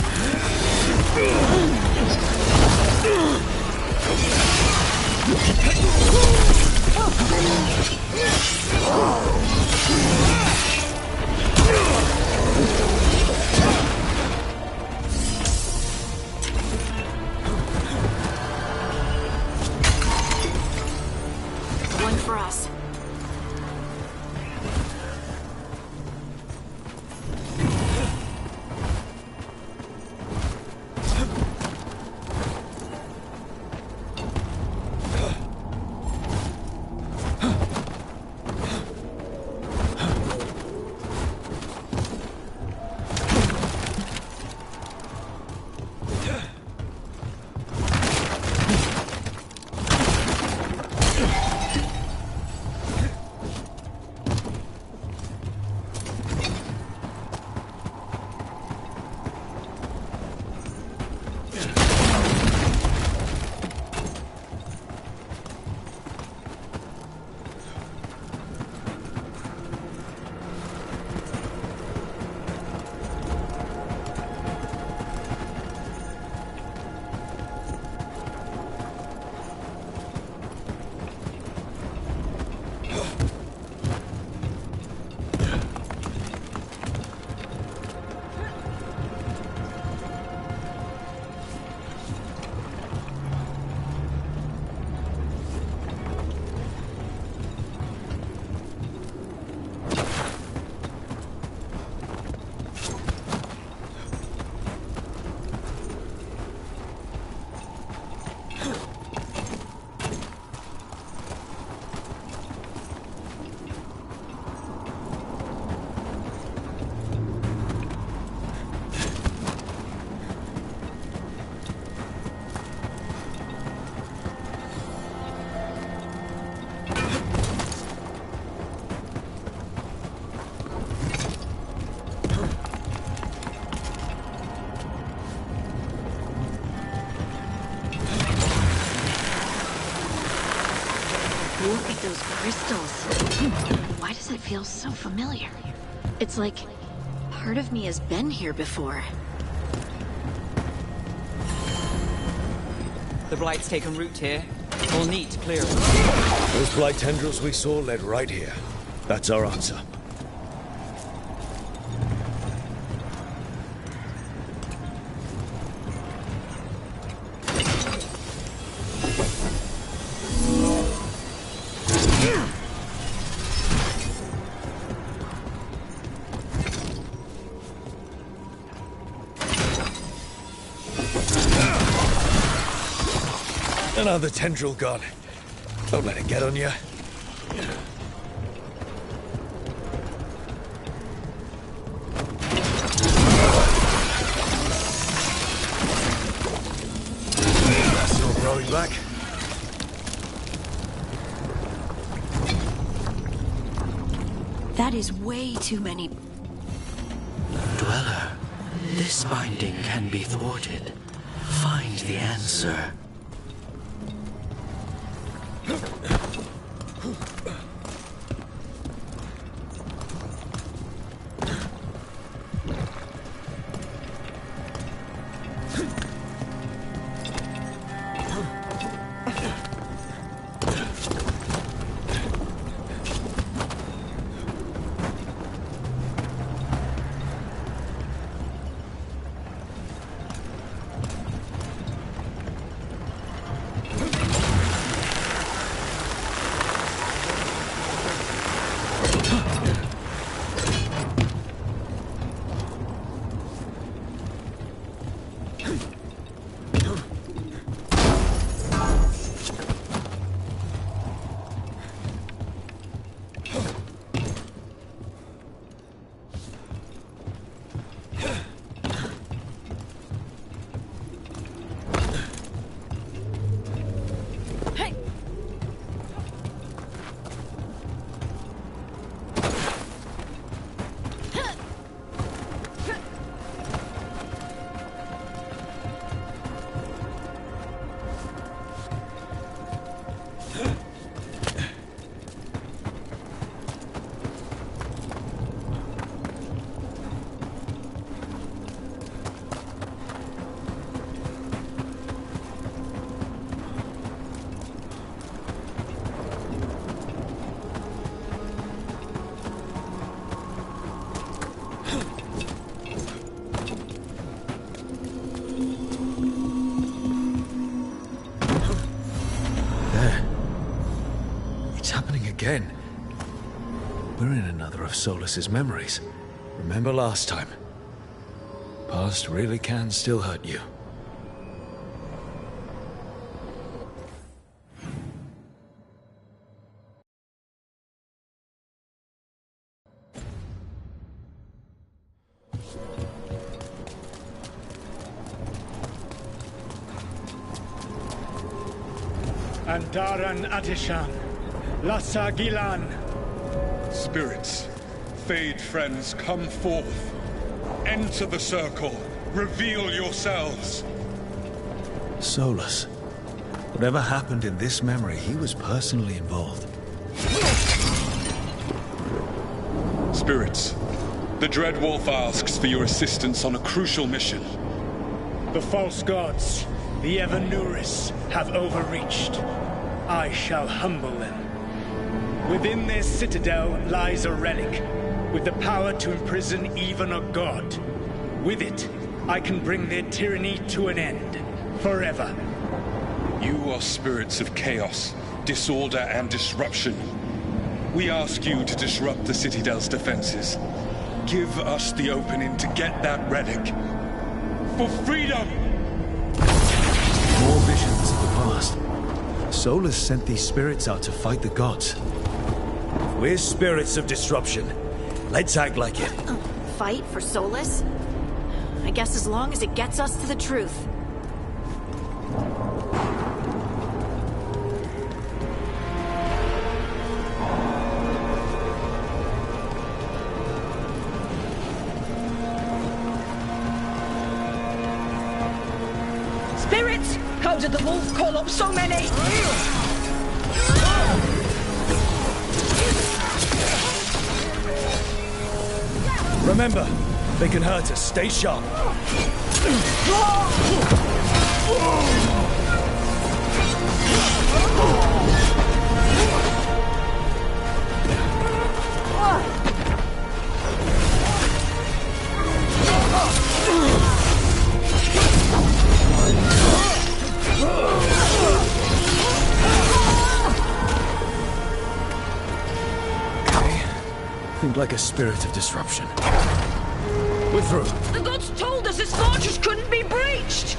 One for us. Look at those crystals. Why does it feel so familiar? It's like part of me has been here before. The Blight's taken root here. We'll need to clear it. Those blight tendrils we saw led right here. That's our answer. Another tendril gone. Don't let it get on you. That's not growing back. That is way too many. Dweller, this binding can be thwarted. Find the answer. Again. We're in another of Solus's memories. Remember last time? Past really can still hurt you. Andaran Atishan. Lassa Gilan. Spirits, fade friends, come forth. Enter the circle. Reveal yourselves. Solus. Whatever happened in this memory, he was personally involved. Spirits, the Dread Wolf asks for your assistance on a crucial mission. The false gods, the Evanuris, have overreached. I shall humble them. Within their citadel lies a relic, with the power to imprison even a god. With it, I can bring their tyranny to an end, forever. You are spirits of chaos, disorder, and disruption. We ask you to disrupt the Citadel's defenses. Give us the opening to get that relic. For freedom! More visions of the past. Solus sent these spirits out to fight the gods. We're spirits of disruption. Let's act like it. Fight for Solus? I guess as long as it gets us to the truth. Spirits! How did the wolf call up so many? Remember, they can hurt us. Stay sharp. Think like a spirit of disruption. We're through. The gods told us this fortress couldn't be breached!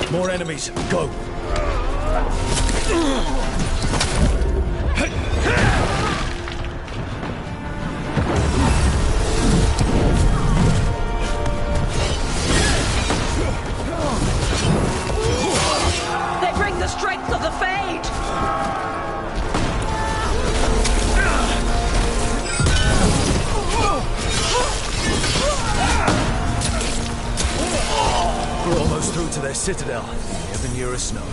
More enemies. Go. They bring the strength of the Fade! We're almost through to their citadel. Ever nearest know it.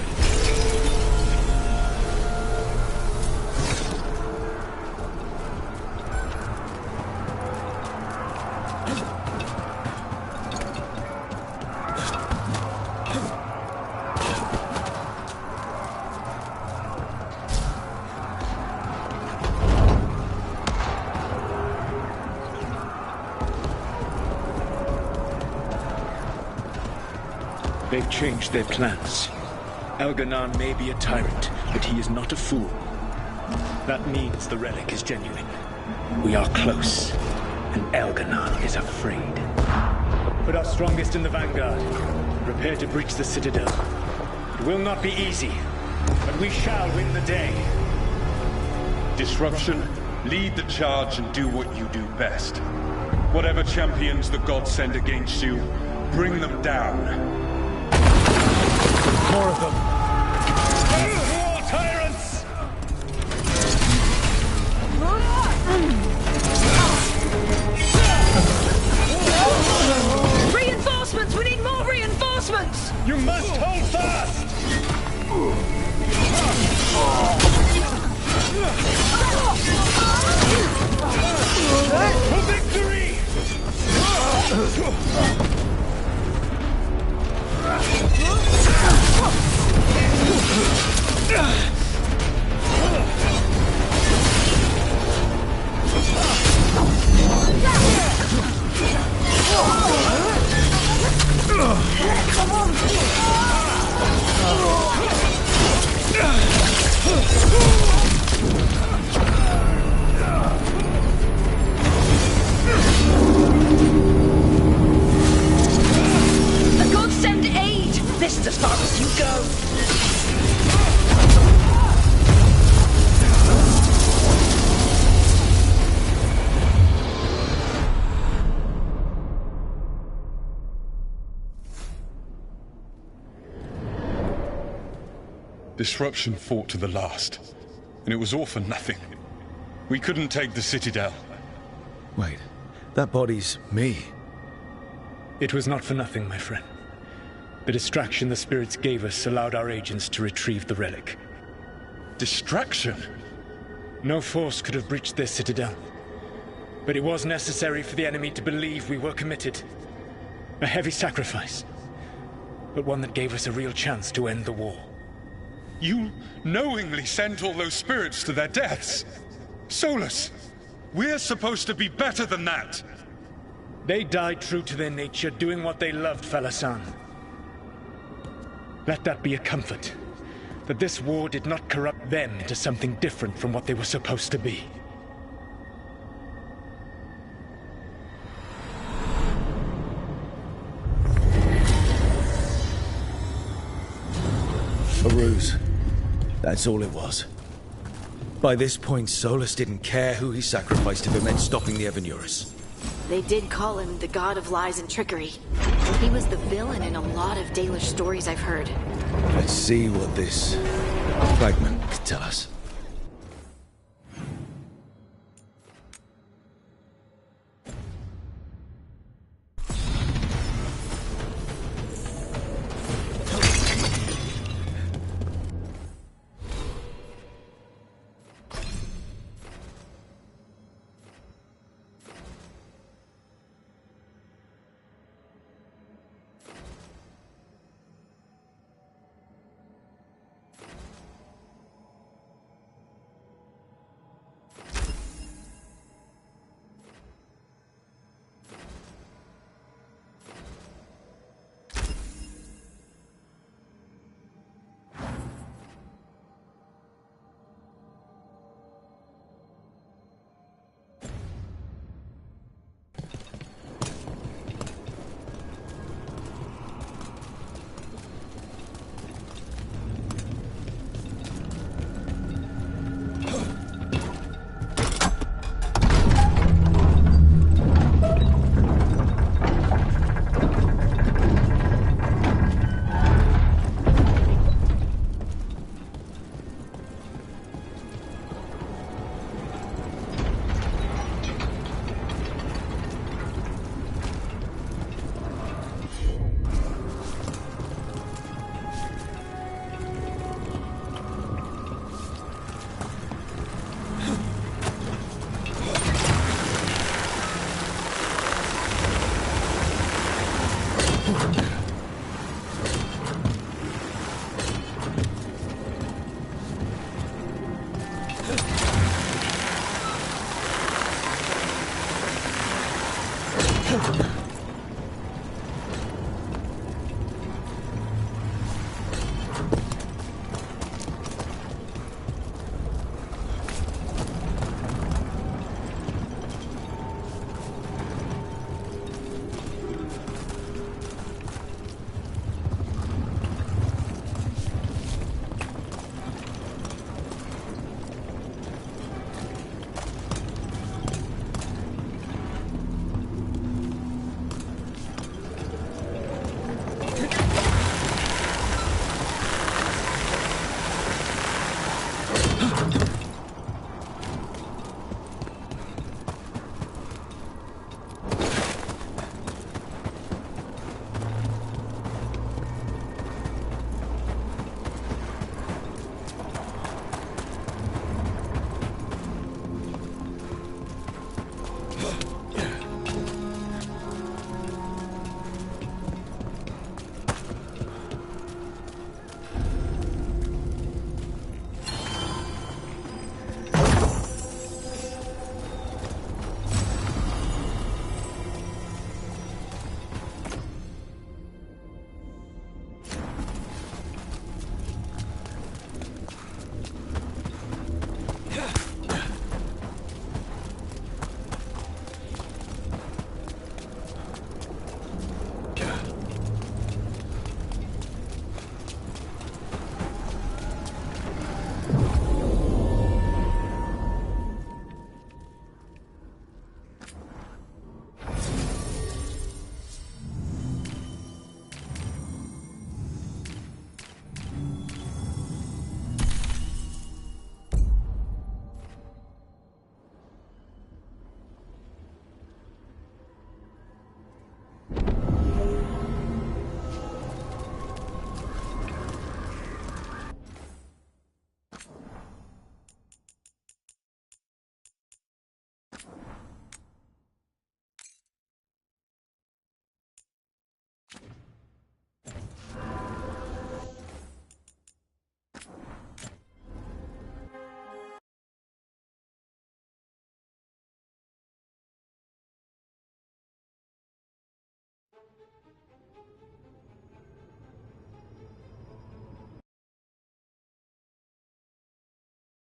They've changed their plans. Elganon may be a tyrant, but he is not a fool. That means the relic is genuine. We are close, and Elganon is afraid. Put our strongest in the vanguard. Prepare to breach the citadel. It will not be easy, but we shall win the day. Disruption, lead the charge and do what you do best. Whatever champions the gods send against you, bring them down. More of them. More tyrants! Reinforcements! We need more reinforcements! You must hold fast! For victory! The gods send aid! This is as far as you go! Disruption fought to the last, and it was all for nothing. We couldn't take the citadel. Wait, that body's me. It was not for nothing, my friend. The distraction the spirits gave us allowed our agents to retrieve the relic. Distraction? No force could have breached their citadel. But it was necessary for the enemy to believe we were committed. A heavy sacrifice, but one that gave us a real chance to end the war. You knowingly sent all those spirits to their deaths. Solus, we're supposed to be better than that. They died true to their nature, doing what they loved, Falasan. Let that be a comfort, that this war did not corrupt them into something different from what they were supposed to be. A ruse. That's all it was. By this point, Solus didn't care who he sacrificed if it meant stopping the Evanurus. They did call him the god of lies and trickery. He was the villain in a lot of Dalish stories I've heard. Let's see what this fragment can tell us.